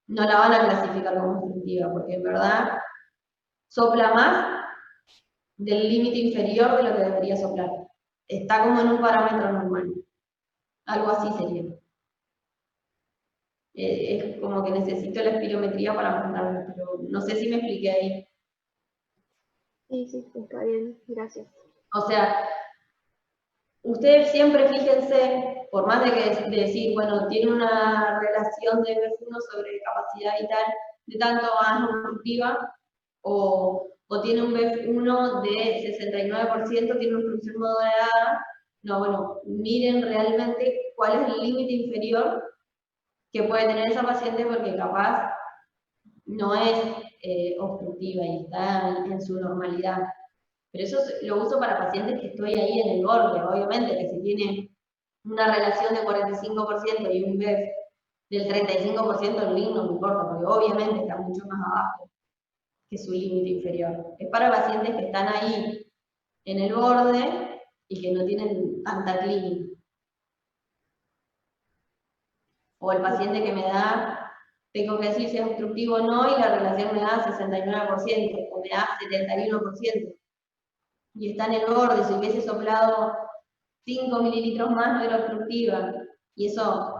no la van a clasificar como obstructiva, porque en verdad sopla más del límite inferior de lo que debería soplar. Está como en un parámetro normal. Algo así sería. Es como que necesito la espirometría para mostrarlo, pero no sé si me expliqué ahí. Sí, está bien, gracias. O sea, ustedes siempre fíjense, por más de decir, bueno, tiene una relación de BF1 sobre capacidad vital de tanto asma obstructiva, o tiene un BF1 de 69%, tiene una obstrucción moderada. No, bueno, miren realmente cuál es el límite inferior que puede tener esa paciente, porque capaz no es obstructiva y está en su normalidad. Pero eso lo uso para pacientes que estoy ahí en el borde. Obviamente que si tiene una relación de 45% y un BEF del 35%, el link no me importa, porque obviamente está mucho más abajo que su límite inferior. Es para pacientes que están ahí en el borde y que no tienen tanta clínica. O el paciente que me da, tengo que decir si es obstructivo o no, y la relación me da 69%, o me da 71%. Y está en el borde, si hubiese soplado 5 mililitros más no era obstructiva. Y eso,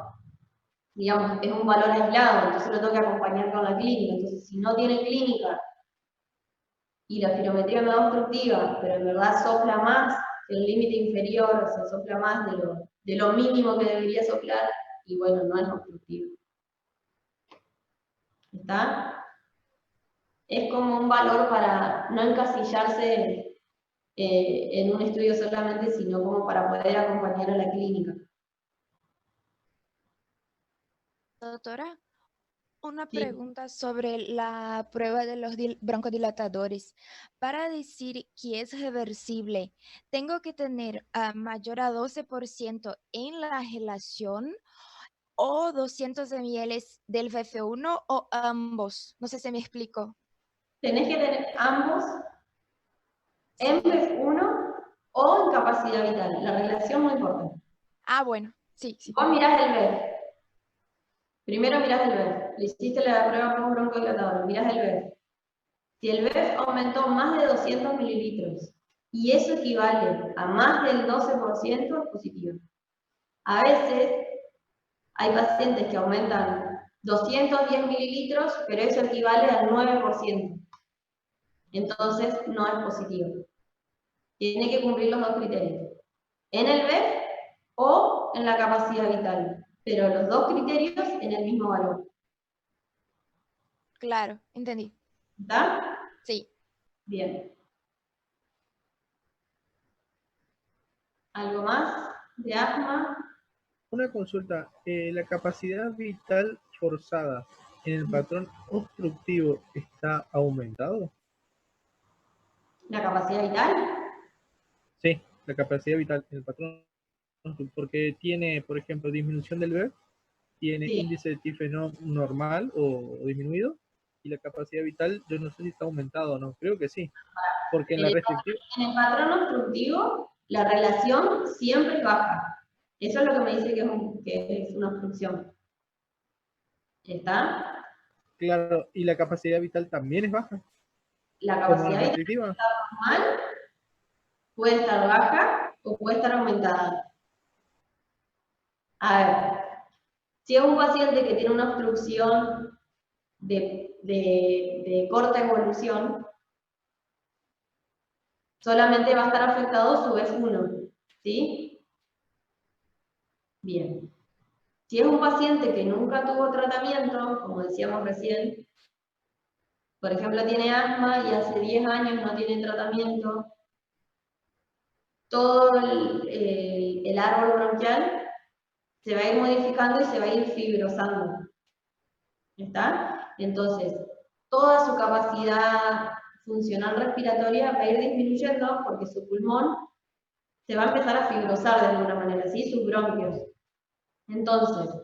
digamos, es un valor aislado, entonces lo tengo que acompañar con la clínica. Entonces, si no tiene clínica y la espirometría me da obstructiva, pero en verdad sopla más que el límite inferior, o sea, sopla más de lo mínimo que debería soplar, y bueno, no es obstructiva. ¿Está? Es como un valor para no encasillarse en un estudio solamente, sino como para poder acompañar a la clínica. Doctora, una Sí. pregunta sobre la prueba de los broncodilatadores. Para decir que es reversible, ¿tengo que tener mayor a 12% en la gelación o 200 ml del VF1 o ambos? No sé si me explico. Tenés que tener ambos en BEF1 o en capacidad vital. La relación no importa. Ah, bueno, sí. Vos mirás el BEF. Primero mirás el BEF. Le hiciste la prueba con un broncodilatador. Mirás el BEF. Si el BEF aumentó más de 200 mililitros y eso equivale a más del 12%, es positivo. A veces hay pacientes que aumentan 210 mililitros, pero eso equivale al 9%. Entonces, no es positivo. Tiene que cumplir los 2 criterios. En el BEF o en la capacidad vital. Pero los 2 criterios en el mismo valor. Claro, entendí. ¿Está? Sí. Bien. ¿Algo más de asma? Una consulta, ¿la capacidad vital forzada en el patrón obstructivo está aumentado? ¿La capacidad vital? Sí, la capacidad vital en el patrón, porque tiene, por ejemplo, disminución del BEF, tiene índice de TIFE normal o disminuido, y la capacidad vital, yo no sé si está aumentado o no, creo que sí, porque en la restrictiva... En el patrón obstructivo, la relación siempre es baja. Eso es lo que me dice que es una obstrucción. ¿Está? Claro, y la capacidad vital también es baja. La capacidad vital restrictiva. Está normal, puede estar baja o puede estar aumentada. A ver, si es un paciente que tiene una obstrucción de corta evolución, solamente va a estar afectado su F1, ¿sí? Bien. Si es un paciente que nunca tuvo tratamiento, como decíamos recién, por ejemplo, tiene asma y hace 10 años no tiene tratamiento, todo el árbol bronquial se va a ir modificando y se va a ir fibrosando. ¿Está? Entonces, toda su capacidad funcional respiratoria va a ir disminuyendo porque su pulmón se va a empezar a fibrosar de alguna manera, ¿sí? Sus bronquios. Entonces,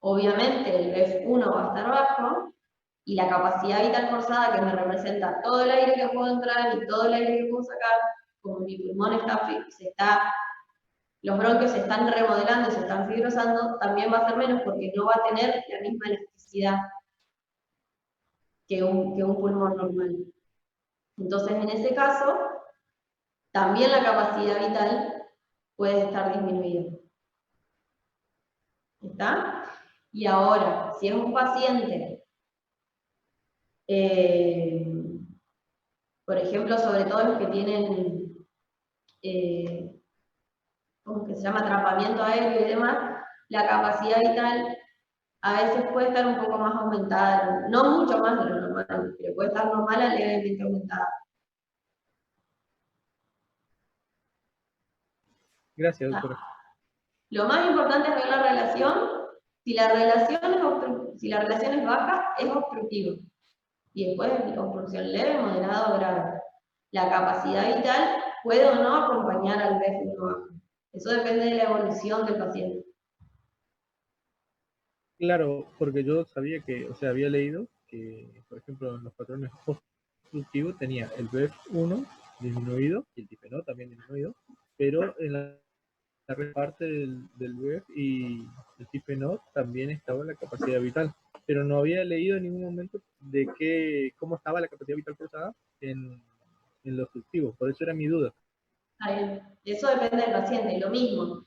obviamente el BEF1 va a estar bajo y la capacidad vital forzada, que me representa todo el aire que puedo entrar y todo el aire que puedo sacar, como mi pulmón se está los bronquios se están remodelando, se están fibrosando, también va a ser menos porque no va a tener la misma elasticidad que un pulmón normal. Entonces, en ese caso, también la capacidad vital puede estar disminuida. ¿Está? Y ahora, si es un paciente, por ejemplo, sobre todo los que tienen, ¿cómo que se llama? Atrapamiento aéreo y demás, la capacidad vital a veces puede estar un poco más aumentada, no mucho más de lo normal, pero puede estar normal a levemente aumentada. Gracias, doctora. Lo más importante es ver la relación. Si la relación es baja, es obstructivo. Y después obstrucción leve, moderada o grave. La capacidad vital puede o no acompañar al BF1 bajo. Eso depende de la evolución del paciente. Claro, porque yo sabía que, o sea, había leído que, por ejemplo, en los patrones obstructivos tenía el BF1 disminuido y el difenol también disminuido, pero en la parte del BF y el difenol también estaba la capacidad vital, pero no había leído en ningún momento de cómo estaba la capacidad vital forzada en lo obstructivo, por eso era mi duda. Eso depende del paciente, lo mismo.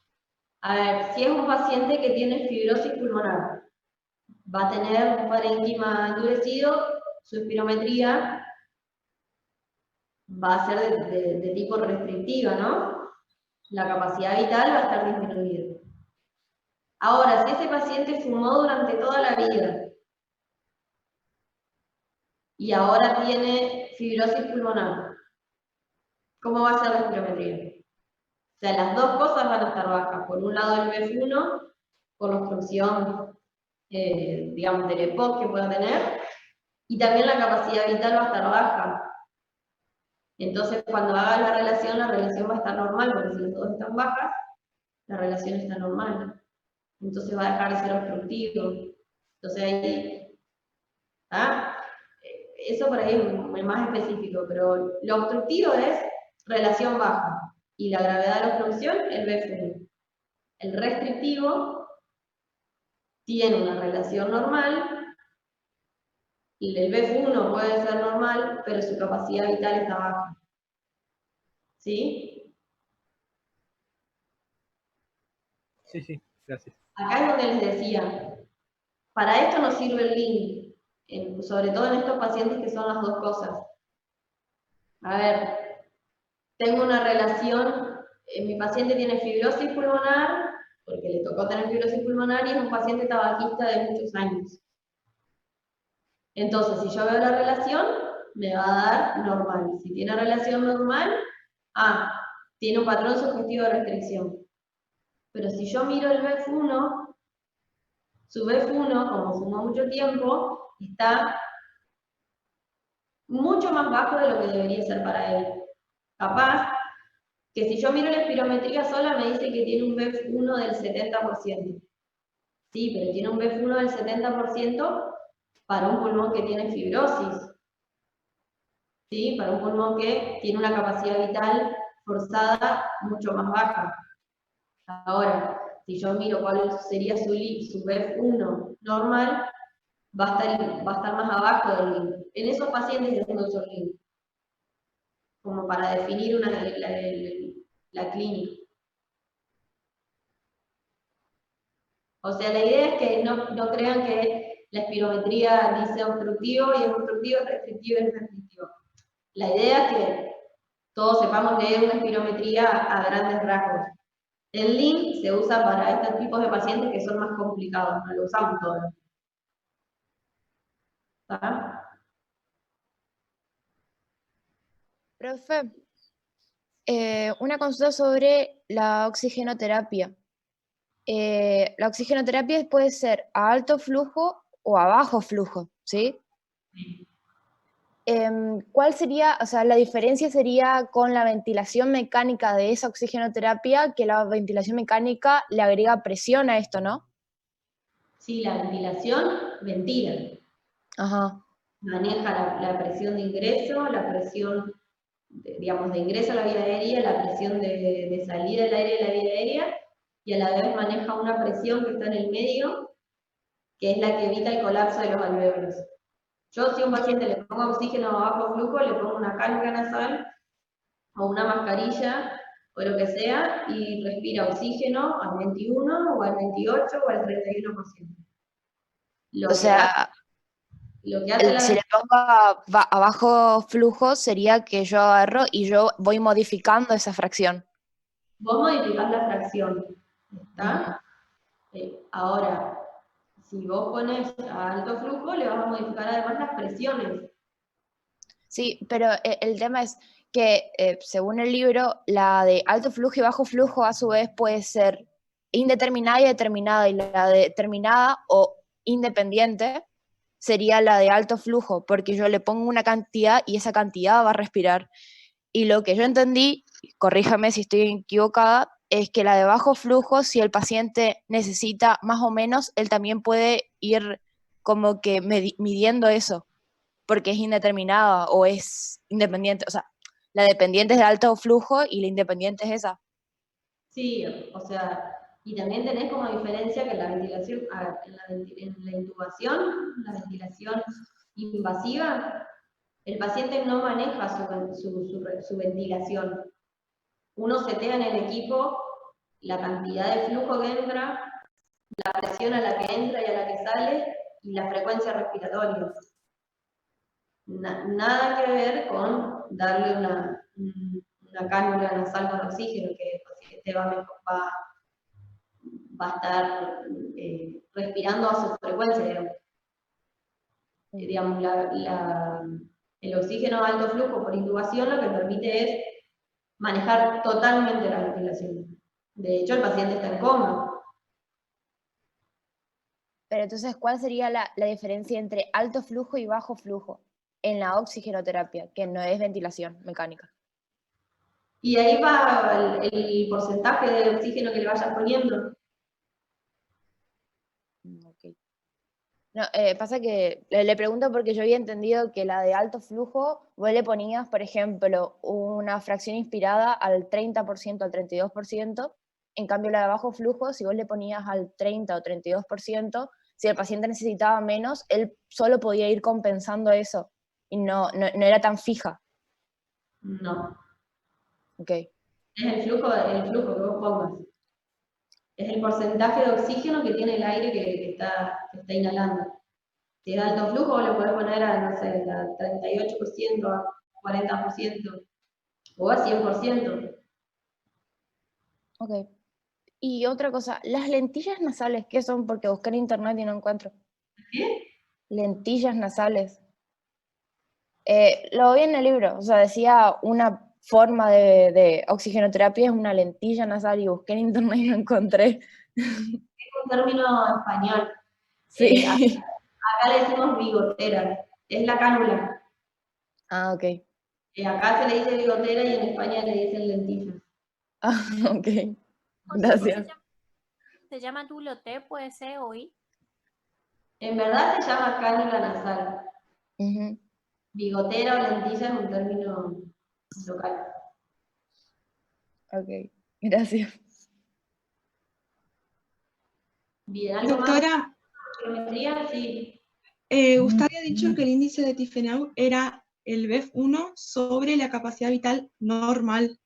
A ver, si es un paciente que tiene fibrosis pulmonar, va a tener un parénquima endurecido, su espirometría va a ser de tipo restrictiva, ¿no? La capacidad vital va a estar disminuida. Ahora, si ese paciente fumó durante toda la vida y ahora tiene fibrosis pulmonar, ¿cómo va a ser la espirometría? O sea, las dos cosas van a estar bajas. Por un lado el BF1, por la obstrucción, digamos, del EPOC que pueda tener, y también la capacidad vital va a estar baja. Entonces, cuando haga la relación va a estar normal, porque si las dos están bajas, la relación está normal. Entonces va a dejar de ser obstructivo. Entonces ahí, ¿ah? Eso por ahí es más específico, pero lo obstructivo es relación baja, y la gravedad de la obstrucción, el BF1. El restrictivo tiene una relación normal, y el BF1 puede ser normal, pero su capacidad vital está baja. ¿Sí? Sí, gracias. Acá es donde les decía, para esto nos sirve el link, sobre todo en estos pacientes que son las dos cosas. A ver, tengo una relación, mi paciente tiene fibrosis pulmonar, porque le tocó tener fibrosis pulmonar y es un paciente tabaquista de muchos años. Entonces, si yo veo la relación, me va a dar normal. Si tiene relación normal, tiene un patrón sugestivo de restricción. Pero si yo miro el BF1, su BF1, como fumó mucho tiempo, está mucho más bajo de lo que debería ser para él. Capaz que si yo miro la espirometría sola me dice que tiene un BF1 del 70%. Sí, pero tiene un BF1 del 70% para un pulmón que tiene fibrosis. ¿Sí? Para un pulmón que tiene una capacidad vital forzada mucho más baja. Ahora, si yo miro cuál sería su BF1 normal, va a estar más abajo del link. En esos pacientes yo uso el link, como para definir la clínica. O sea, la idea es que no crean que la espirometría dice obstructivo y es obstructivo, es restrictivo y es restrictivo. La idea es que todos sepamos leer una espirometría a grandes rasgos. El link se usa para estos tipos de pacientes que son más complicados, no lo usamos todos. ¿Está? Profe, una consulta sobre la oxigenoterapia. La oxigenoterapia puede ser a alto flujo o a bajo flujo, ¿sí? ¿Cuál sería, o sea, la diferencia sería con la ventilación mecánica de esa oxigenoterapia, que la ventilación mecánica le agrega presión a esto, ¿no? Sí, la ventilación ventila. Ajá. Maneja la presión de ingreso, la presión digamos, de ingreso a la vía aérea, la presión de salida del aire de la vía aérea, y a la vez maneja una presión que está en el medio, que es la que evita el colapso de los alvéolos. Yo, si a un paciente le pongo oxígeno a bajo flujo, le pongo una cánula nasal o una mascarilla o lo que sea, y respira oxígeno al 21 o al 28 o al 31%. O sea, Lo que hace si le pongo a bajo flujo sería que yo agarro y yo voy modificando esa fracción. Vos modificás la fracción, ¿está? Ahora, si vos pones a alto flujo, le vas a modificar además las presiones. Sí, pero el tema es que, según el libro, la de alto flujo y bajo flujo a su vez puede ser indeterminada y determinada, y la determinada o independiente sería la de alto flujo, porque yo le pongo una cantidad y esa cantidad va a respirar. Y lo que yo entendí, corríjame si estoy equivocada, es que la de bajo flujo, si el paciente necesita más o menos, él también puede ir como que midiendo eso, porque es indeterminada o es independiente. O sea, la dependiente es de alto flujo y la independiente es esa. Sí, o sea, y también tenés como diferencia que la ventilación, en la intubación, la ventilación invasiva, el paciente no maneja su ventilación. Uno setea en el equipo la cantidad de flujo que entra, la presión a la que entra y a la que sale, y la frecuencia respiratoria. Nada que ver con darle una cánula nasal con oxígeno, que el paciente va a estar respirando a su frecuencia, digamos. El oxígeno a alto flujo por intubación lo que permite es manejar totalmente la ventilación. De hecho, el paciente está en coma. Pero entonces, ¿cuál sería la diferencia entre alto flujo y bajo flujo en la oxigenoterapia, que no es ventilación mecánica? Y ahí va el porcentaje de oxígeno que le vayas poniendo. Okay. No, pasa que le pregunto porque yo había entendido que la de alto flujo, vos le ponías, por ejemplo, una fracción inspirada al 30%, al 32%, en cambio la de bajo flujo, si vos le ponías al 30 o 32%, si el paciente necesitaba menos, él solo podía ir compensando eso, y no era tan fija. No. Ok. Es el flujo que vos pongas. Es el porcentaje de oxígeno que tiene el aire que está inhalando. Si es alto flujo, vos le podés poner a, no sé, a 38%, a 40%, o a 100%. Ok. Y otra cosa, las lentillas nasales, ¿qué son? Porque busqué en internet y no encuentro. ¿Qué? Lentillas nasales. Lo vi en el libro, o sea, decía una forma de oxigenoterapia es una lentilla nasal, y busqué en internet y no encontré. Es un término español. Sí. Acá le decimos bigotera, es la cánula. Ah, ok. Acá se le dice bigotera y en España le dicen lentillas. Ah, ok. O sea, Gracias. se llama Duloté, puede ser hoy. En verdad se llama cánula nasal. Uh-huh. Bigotera o lentilla es un término local. Ok, gracias. Bien, ¿algo Doctora, más? ¿Geometría? Sí. usted había dicho que el índice de Tiefenau era el BEF1 sobre la capacidad vital normal.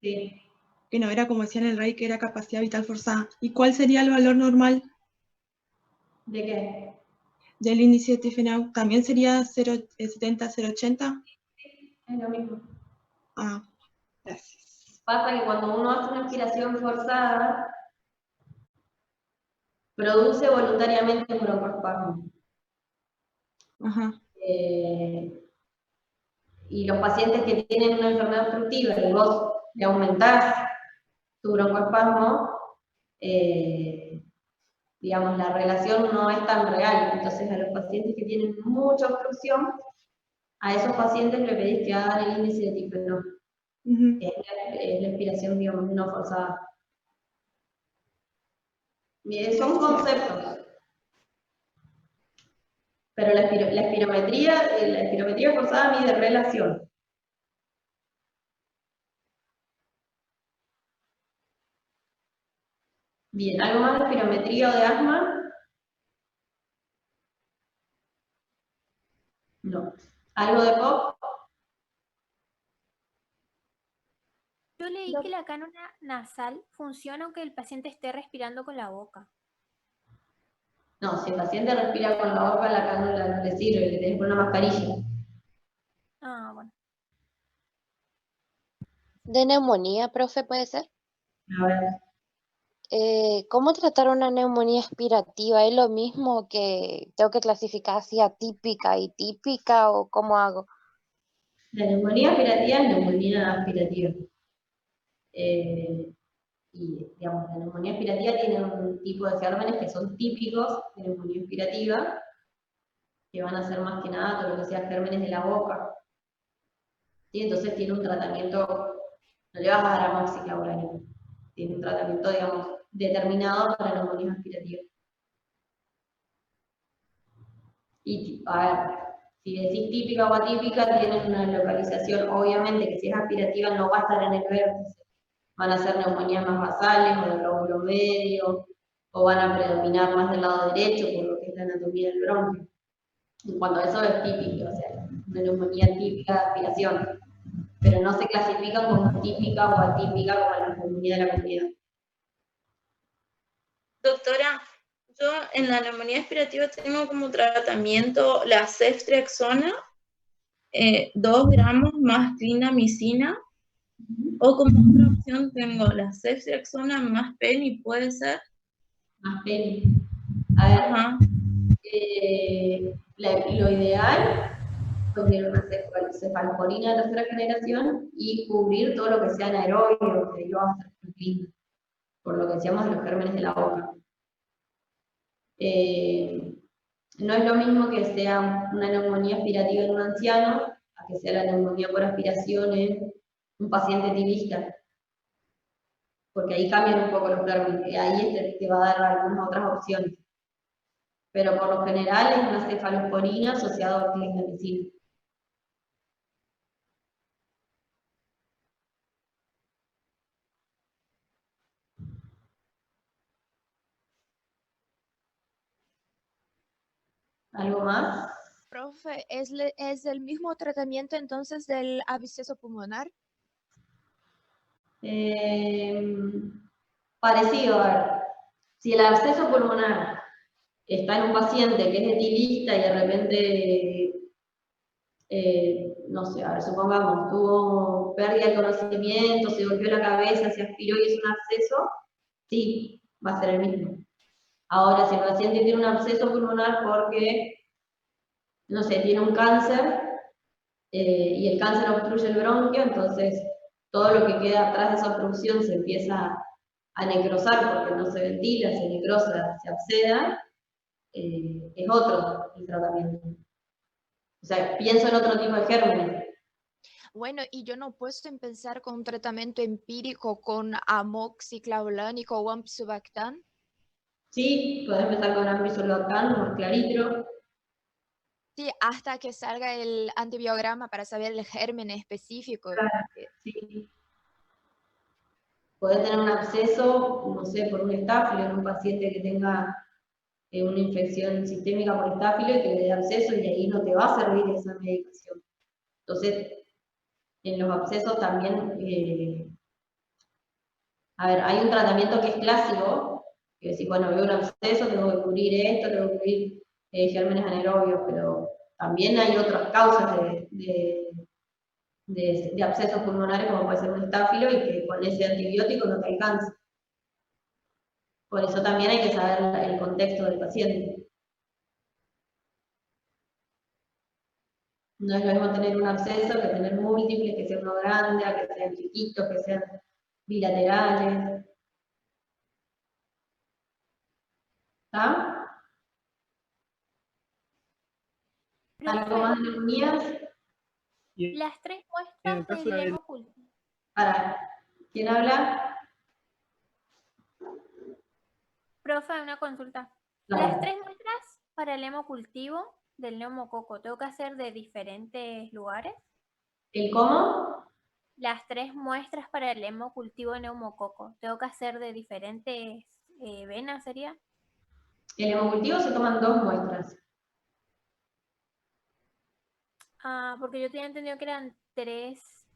Sí. Que no era como decía en el RAI, que era capacidad vital forzada. ¿Y cuál sería el valor normal? ¿De qué? Del índice de Tiefenau. ¿También sería 0,70, 0,80? Es lo mismo. Ah, gracias. Pasa que cuando uno hace una aspiración forzada, produce voluntariamente un broncoespasmo. Ajá. Y los pacientes que tienen una enfermedad obstructiva y vos le aumentás tu broncoespasmo, digamos, la relación no es tan real. Entonces, a los pacientes que tienen mucha obstrucción, a esos pacientes le pedís que hagan el índice de Tiefenau. Uh-huh. Es la aspiración, digamos, no forzada. Son conceptos. Pero la espirometría forzada mide relación. Bien, ¿algo más de espirometría o de asma? No. ¿Algo de POC? Yo leí que la cánula nasal funciona aunque el paciente esté respirando con la boca. No, si el paciente respira con la boca, la cánula no le sirve, le tenés que poner una mascarilla. Ah, bueno. ¿De neumonía, profe, puede ser? A ver, ¿Cómo tratar una neumonía aspirativa? ¿Es lo mismo que tengo que clasificar así atípica y típica o cómo hago? la neumonía aspirativa es neumonía aspirativa. Y, digamos, la neumonía aspirativa tiene un tipo de gérmenes que son típicos de neumonía aspirativa, que van a ser más que nada todo lo que sea gérmenes de la boca. ¿Sí? Entonces tiene un tratamiento, no le vas a dar amoxiclavulanina, tiene un tratamiento, digamos, determinado para neumonía aspirativa. Y, a ver, si decís típica o atípica, tienen una localización, obviamente que si es aspirativa no va a estar en el vértice. Van a ser neumonías más basales o del lóbulo medio, o van a predominar más del lado derecho por lo que es la anatomía del bronquio. En cuanto a eso es típico, o sea, una neumonía típica de aspiración, pero no se clasifican como típica o atípica como la neumonía de la comunidad. Doctora, yo en la neumonía aspirativa tengo como tratamiento la ceftriaxona, 2 gramos más clindamicina, o como otra opción tengo la ceftriaxona más peni, puede ser. Más peni. A ver, Ajá. lo ideal es tener una cefalcorina de tercera generación y cubrir todo lo que sea anaerobio, que yo va a estar lindo, por lo que decíamos de los gérmenes de la boca. No es lo mismo que sea una neumonía aspirativa en un anciano a que sea la neumonía por aspiración en un paciente tibista, porque ahí cambian un poco los gérmenes, y ahí te va a dar algunas otras opciones. Pero por lo general es una cefalosporina asociada a clindamicina. ¿Algo más? Profe, ¿es el mismo tratamiento entonces del absceso pulmonar? Parecido, a ver, si el absceso pulmonar está en un paciente que es etilista y de repente, no sé, a ver, supongamos, tuvo pérdida de conocimiento, se golpeó la cabeza, se aspiró y es un absceso, sí, va a ser el mismo. Ahora, si el paciente tiene un absceso pulmonar porque, no sé, tiene un cáncer y el cáncer obstruye el bronquio, entonces todo lo que queda atrás de esa obstrucción se empieza a necrosar porque no se ventila, se necrosa, se absceda, es otro el tratamiento. O sea, pienso en otro tipo de gérmenes. Bueno, y yo no he puesto en pensar con un tratamiento empírico con amoxiclavulánico o ampicilobactam. Sí, podés empezar con ampicilobactam, más claritro. Sí, hasta que salga el antibiograma para saber el germen específico. Claro, sí. Podés tener un absceso, no sé, por un estáfilo en un paciente que tenga una infección sistémica por estáfilo y que le dé absceso y ahí no te va a servir esa medicación. Entonces, en los abscesos también, a ver, hay un tratamiento que es clásico, que decís, bueno, veo un absceso, tengo que cubrir esto, tengo que cubrir gérmenes anaerobios, pero también hay otras causas de abscesos pulmonares, como puede ser un estáfilo, y que con ese antibiótico no te alcanza. Por eso también hay que saber el contexto del paciente. No es lo mismo tener un absceso que tener múltiples, que sea uno grande, a que sean chiquitos, que sean bilaterales. ¿Está? ¿Algo más de neumonías? Y Las 3 en el muestras caso del de hemocultivo. Para, ¿quién habla? Profe, una consulta. Dale. Las 3 muestras para el hemocultivo del neumococo, ¿tengo que hacer de diferentes lugares? ¿El cómo? Las 3 muestras para el hemocultivo de neumococo, ¿tengo que hacer de diferentes vena sería. El hemocultivo se toman 2 muestras. Ah, porque yo tenía entendido que eran 3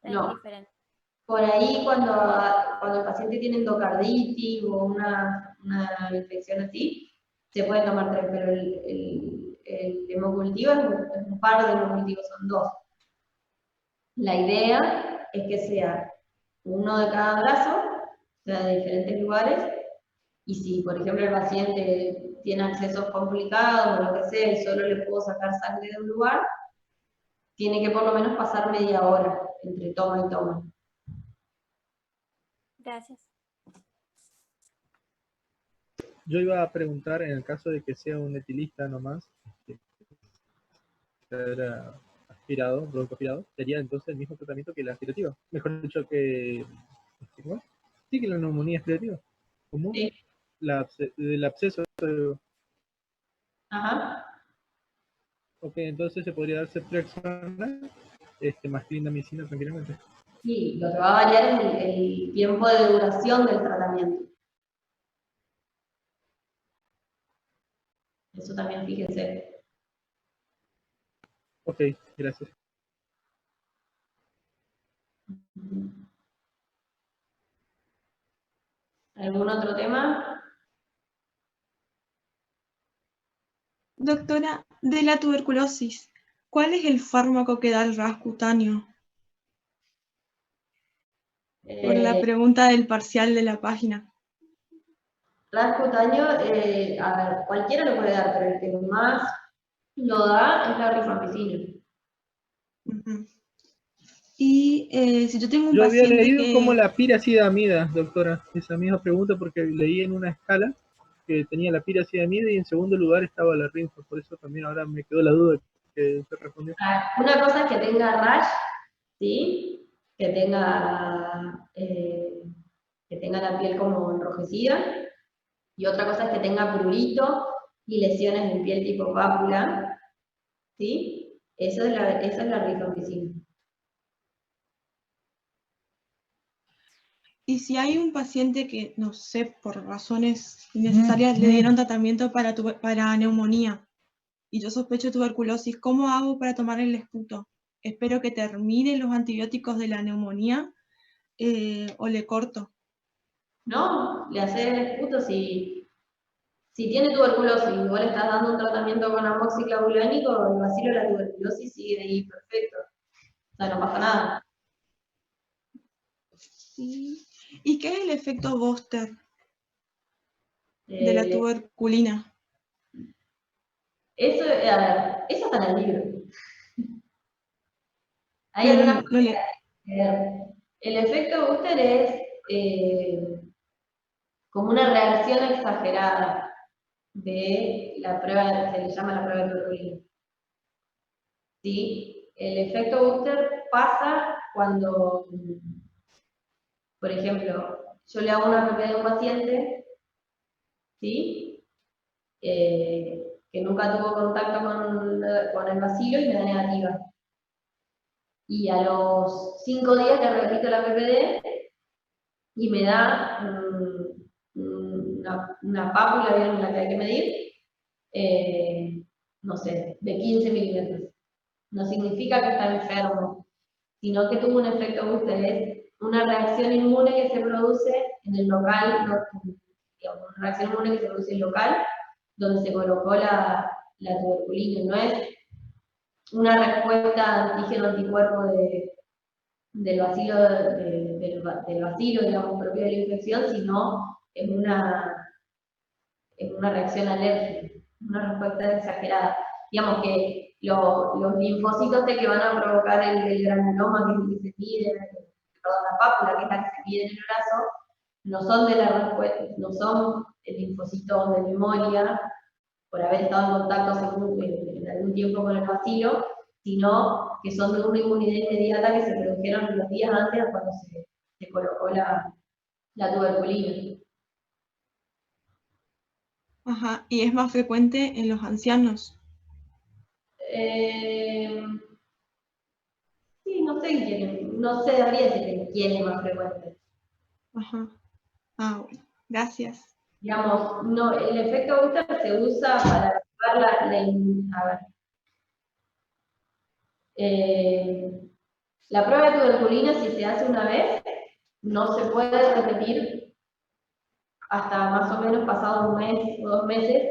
No. diferentes. Por ahí cuando el paciente tiene endocarditis o una infección así, se puede tomar 3, pero el hemocultivo es un par de hemocultivos, son 2. La idea es que sea uno de cada brazo, o sea, de diferentes lugares, y si, por ejemplo, el paciente tiene accesos complicados o lo que sea, y solo le puedo sacar sangre de un lugar, tiene que por lo menos pasar media hora entre toma y toma. Gracias. Yo iba a preguntar, en el caso de que sea un etilista nomás, que era aspirado, broncoaspirado, sería entonces el mismo tratamiento que la aspirativa. Mejor dicho que... ¿no? Sí, que la neumonía aspirativa. ¿Cómo? Sí. El absceso. Ajá. Ok, entonces se podría dar ceftriaxona, más clindamicina tranquilamente. Sí, lo que va a variar es el tiempo de duración del tratamiento. Eso también fíjense. Ok, gracias. ¿Algún otro tema? Doctora, de la tuberculosis, ¿cuál es el fármaco que da el ras cutáneo? Por la pregunta del parcial de la página. Ras cutáneo, a ver, cualquiera lo puede dar, pero el que más lo da es la rifampicina. Uh-huh. Y si yo tengo un Yo había paciente leído que... como la piracidamida, doctora, esa misma pregunta, porque leí en una escala que tenía la piracidamida y en segundo lugar estaba la rinfa, por eso también ahora me quedó la duda que usted respondió. Una cosa es que tenga rash, ¿sí? Que tenga la piel como enrojecida, y otra cosa es que tenga prurito y lesiones en piel tipo pápula, ¿sí? Esa es la rifampicina. Y si hay un paciente que, no sé, por razones innecesarias le dieron tratamiento para neumonía y yo sospecho tuberculosis, ¿cómo hago para tomar el esputo? ¿Espero que terminen los antibióticos de la neumonía o le corto? No, le haces el esputo si tiene tuberculosis y vos le estás dando un tratamiento con amoxiclavulánico, el bacilo de la tuberculosis sigue ahí perfecto. O sea, no pasa nada. Sí. ¿Y qué es el efecto Boster de la tuberculina? Eso, a ver, eso está en el libro. Hay No, algunas no le... El efecto booster es como una reacción exagerada de la prueba, se le llama la prueba de tuberculina. ¿Sí? El efecto booster pasa cuando, por ejemplo, yo le hago una PPD a un paciente, ¿sí? Que nunca tuvo contacto con el bacilo y me da negativa. Y a los 5 días le repito la PPD y me da una pápula, ¿vieron la que hay que medir? No sé, de 15 milímetros. No significa que está enfermo, sino que tuvo un efecto booster, es una reacción inmune que se produce en el local, digamos, una reacción inmune que se produce en el local, donde se colocó la tuberculina, no es una respuesta antígeno-anticuerpo del bacilo, del bacilo, digamos, propio de la infección, sino es una reacción alérgica, una respuesta exagerada. Digamos que los linfocitos que van a provocar el granuloma, que es el que se mide, perdón, la pápula, que es la que se mide en el brazo, no son de la respuesta, no son linfocitos de memoria, por haber estado en contacto en algún tiempo con el bacilo, sino que son de una inmunidad inmediata que se produjeron los días antes cuando se colocó la tuberculina. Ajá, y es más frecuente en los ancianos. Sí, no sé, habría decir quién es más frecuente. Ajá. Ah, bueno, gracias. digamos, no, el efecto booster se usa para activar a ver. La prueba de tuberculina, si se hace una vez, no se puede repetir hasta más o menos pasado un mes o 2 meses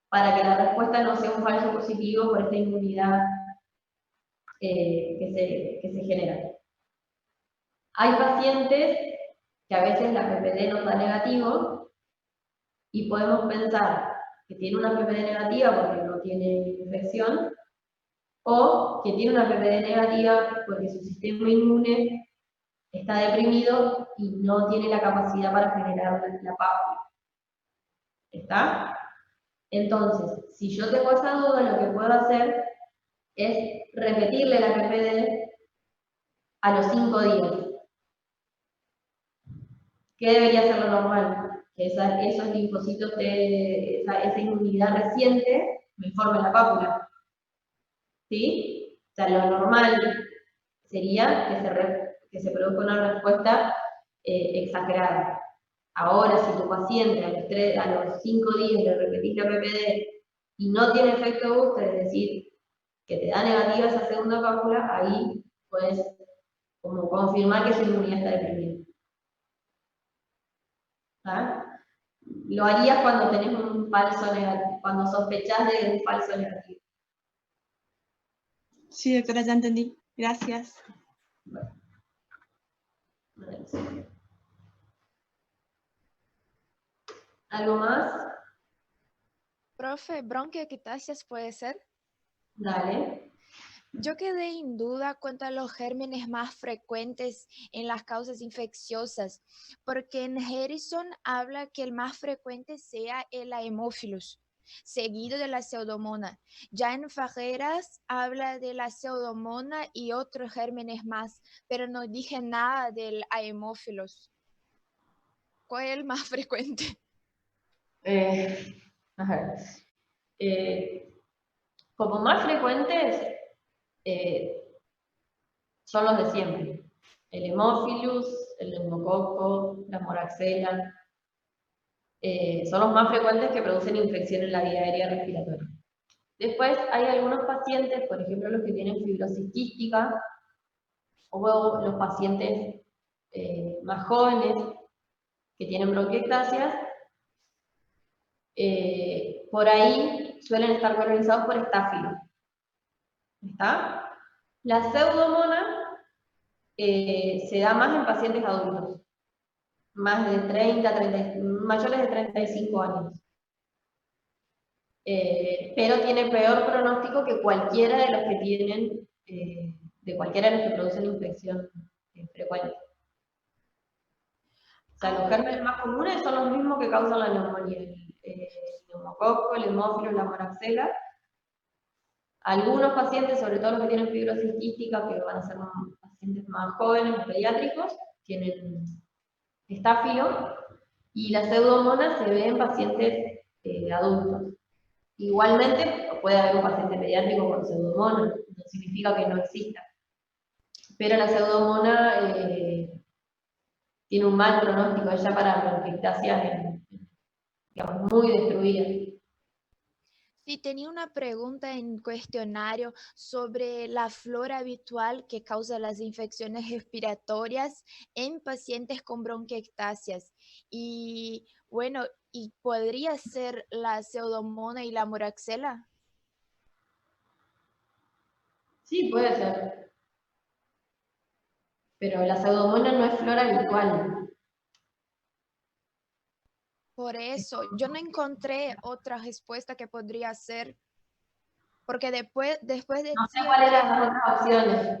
para que la respuesta no sea un falso positivo por esta inmunidad que se genera. Hay pacientes que a veces la PPD nos da negativo y podemos pensar que tiene una PPD negativa porque no tiene infección o que tiene una PPD negativa porque su sistema inmune está deprimido y no tiene la capacidad para generar la pápula. ¿Está? Entonces, si yo tengo esa duda, lo que puedo hacer es repetirle la PPD a los 5 días. ¿Qué debería ser lo normal? Que esos linfocitos de esa inmunidad reciente me formen la pápula. ¿Sí? O sea, lo normal sería que se produzca una respuesta exagerada. Ahora, si tu paciente a los 5 días le repetís la PPD y no tiene efecto booster, es decir, que te da negativa esa segunda pápula, ahí puedes como confirmar que su inmunidad está deprimida. ¿Ah? Lo harías cuando tenés un falso negativo, cuando sospechás de un falso negativo. Sí, doctora, ya entendí. Gracias. Bueno. ¿Algo más? Profe, bronquiectasias puede ser. Dale. Yo quedé en duda cuanto a los gérmenes más frecuentes en las causas infecciosas, porque en Harrison habla que el más frecuente sea el Haemophilus, seguido de la Pseudomonas. Ya en Fajeras habla de la Pseudomonas y otros gérmenes más, pero no dije nada del Haemophilus. ¿Cuál es el más frecuente? A ver. Como más frecuentes son los de siempre. El Haemophilus, el neumococo, la moraxela. Son los más frecuentes que producen infección en la vía aérea respiratoria. Después hay algunos pacientes, por ejemplo los que tienen fibrosis quística, o los pacientes más jóvenes que tienen bronquiectasias, por ahí suelen estar colonizados por estáfilo. ¿Está? La pseudomonas se da más en pacientes adultos, más de 30, mayores de 35 años. Pero tiene peor pronóstico que cualquiera de los que tienen, de cualquiera de los que producen infección frecuente. O sea, los gérmenes más comunes son los mismos que causan la neumonía, el neumococo, el hemófilo, la moraxela. Algunos pacientes, sobre todo los que tienen fibrosis quística, que van a ser pacientes más jóvenes, pediátricos, tienen estáfilo, y la pseudomonas se ve en pacientes adultos. Igualmente, puede haber un paciente pediátrico con pseudomonas, no significa que no exista. Pero la pseudomonas tiene un mal pronóstico ya para bronquiectasias, digamos, muy destruidas. Sí, tenía una pregunta en cuestionario sobre la flora habitual que causa las infecciones respiratorias en pacientes con bronquiectasias. Y bueno, ¿y podría ser la pseudomonas y la moraxela? Sí, puede ser. Pero la pseudomonas no es flora habitual. Por eso, yo no encontré otra respuesta que podría ser, porque después decía No sé cuáles eran las otras opciones.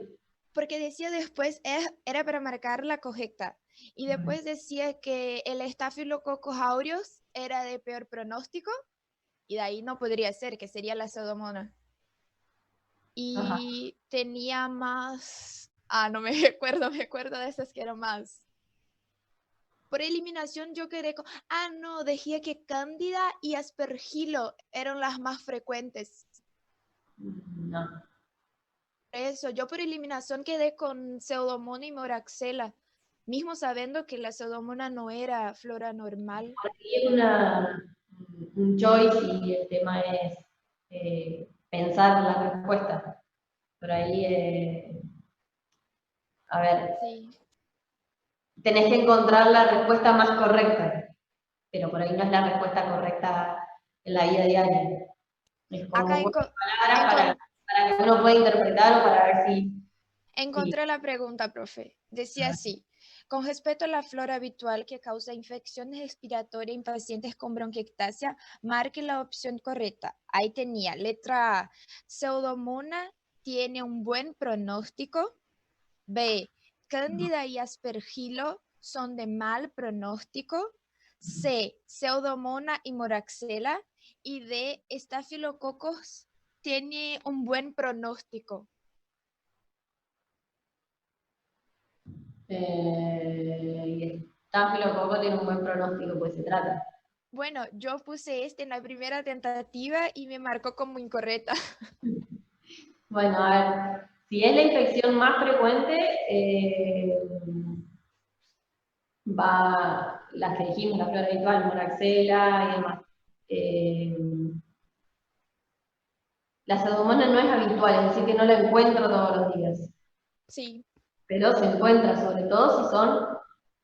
porque decía después era para marcar la correcta. Y después decía que el Staphylococcus aureus era de peor pronóstico, y de ahí no podría ser, que sería la pseudomonas. Y tenía más... no me acuerdo de esas que eran más. Por eliminación yo quedé con... no, decía que Cándida y Aspergilo eran las más frecuentes. No. Eso, yo por eliminación quedé con Pseudomonas y Moraxela. mismo sabiendo que la pseudomonas no era flora normal. Aquí es un choice y el tema es pensar la respuesta. Por ahí, a ver, Sí. tenés que encontrar la respuesta más correcta, pero por ahí no es la respuesta correcta en la vida diaria. Es como Acá palabras para que uno pueda interpretar o para ver si... encontré la pregunta, profe. Decía así: con respecto a la flora habitual que causa infecciones respiratorias en pacientes con bronquiectasia, marque la opción correcta. Ahí tenía letra A, Pseudomonas tiene un buen pronóstico. B, Cándida y Aspergilo son de mal pronóstico. C, Pseudomonas y Moraxella. Y D, Staphylococcus tiene un buen pronóstico. Y Staphylococcus tiene un buen pronóstico, pues se trata. Bueno, yo puse este en la primera tentativa y me marcó como incorrecta. Bueno, a ver, si es la infección más frecuente, va las que dijimos, la flora habitual, Moraxella y demás. La pseudomonas no es habitual, es decir, que no la encuentro todos los días. Sí. Pero se encuentra, sobre todo si son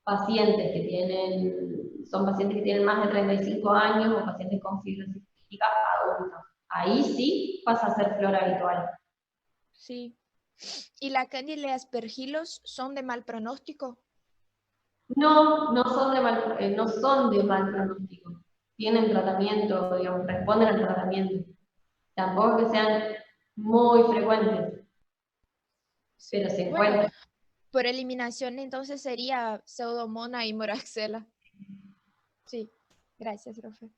pacientes que tienen más de 35 años o pacientes con fibrosis cística adultos. Ahí sí pasa a ser flora habitual. Sí. ¿Y la Cándida y Aspergilos son de mal pronóstico? No son de mal pronóstico. Tienen tratamiento, digamos, responden al tratamiento. Tampoco que sean muy frecuentes, pero se encuentran. Bueno, por eliminación entonces sería Pseudomonas y Moraxella. Sí, gracias, profe.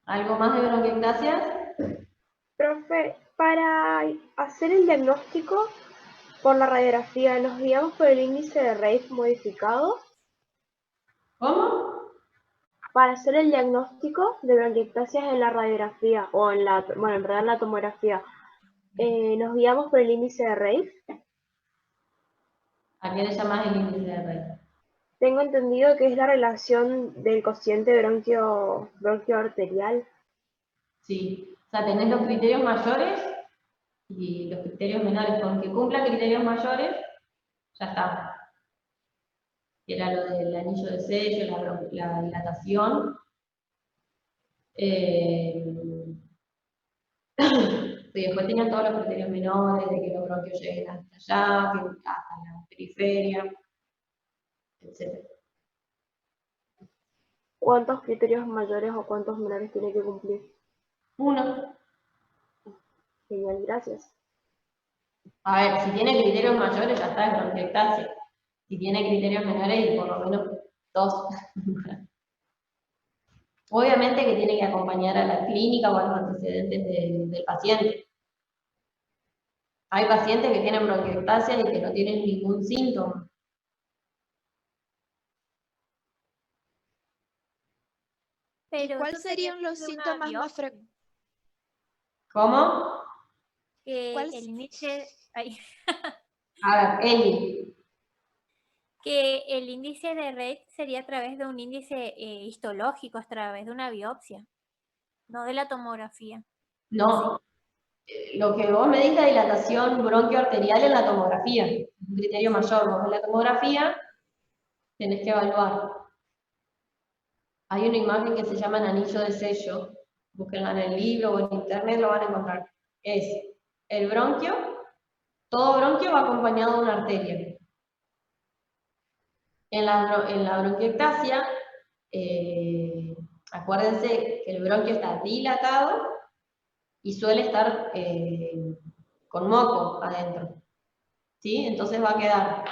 ¿Algo más de bronquiectasias? Profe, para hacer el diagnóstico por la radiografía, ¿nos guiamos por el índice de Reif modificado? ¿Cómo? Para hacer el diagnóstico de bronquiectasias en la radiografía, o en verdad en la tomografía, ¿nos guiamos por el índice de Reif? ¿A qué le llamas el índice de Reif? Tengo entendido que es la relación del cociente bronquio arterial. Sí, o sea, tenés los criterios mayores y los criterios menores. Con que cumplan criterios mayores, ya está. Que era lo del anillo de sello, la dilatación. Y después tenían todos los criterios menores, de que los bronquios lleguen hasta allá, hasta la periferia, etc. ¿Cuántos criterios mayores o cuántos menores tiene que cumplir? 1. Genial, gracias. A ver, si tiene criterios mayores ya está, es bronquiectasia. Si tiene criterios menores, por lo menos 2. Obviamente que tiene que acompañar a la clínica o a los antecedentes del paciente. Hay pacientes que tienen bronquiectasia y que no tienen ningún síntoma. Pero ¿Cuáles serían los síntomas más frecuentes? ¿Cómo? Que el índice... A ver, Eli. Que el índice de Reif sería a través de un índice histológico, a través de una biopsia, no de la tomografía. No, lo que vos medís la dilatación bronquioarterial en la tomografía, un criterio mayor. Vos en la tomografía tenés que evaluar. Hay una imagen que se llama el anillo de sello, búsquenla en el libro o en internet, lo van a encontrar. Es el bronquio, todo bronquio va acompañado de una arteria. En la bronquiectasia, acuérdense que el bronquio está dilatado y suele estar con moco adentro. ¿Sí? Entonces va a quedar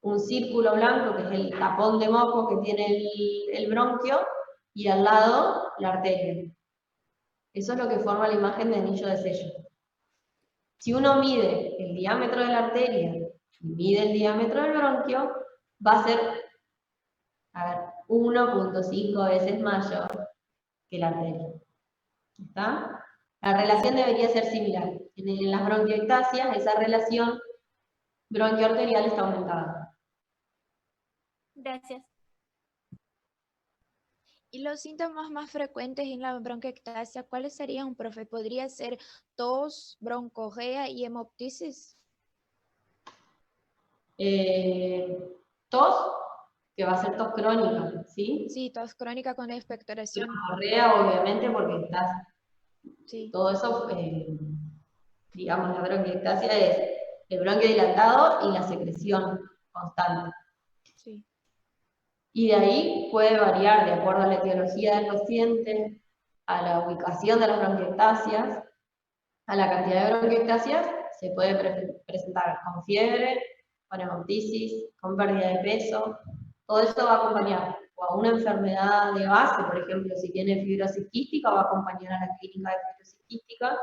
un círculo blanco, que es el tapón de moco que tiene el bronquio, y al lado la arteria. Eso es lo que forma la imagen de anillo de sello. Si uno mide el diámetro de la arteria y mide el diámetro del bronquio, va a ser, 1.5 veces mayor que la arteria. ¿Está? La relación debería ser similar. En las bronquiectasias, esa relación bronquioarterial está aumentada. Gracias. ¿Y los síntomas más frecuentes en la bronquiectasia, cuáles serían, profe? ¿Podría ser tos, broncorrea y hemoptisis? Tos, que va a ser tos crónica, ¿sí? Sí, tos crónica con expectoración. Broncorrea, obviamente, porque estás, Sí, todo eso, digamos, la bronquiectasia es el bronquio dilatado y la secreción constante. sí. Y de ahí puede variar de acuerdo a la etiología del paciente, a la ubicación de las bronquiectasias, a la cantidad de bronquiectasias, se puede presentar con fiebre, con hemoptisis, con pérdida de peso. Todo esto va a acompañar o a una enfermedad de base, por ejemplo, si tiene fibrosis quística, va a acompañar a la clínica de fibrosis quística.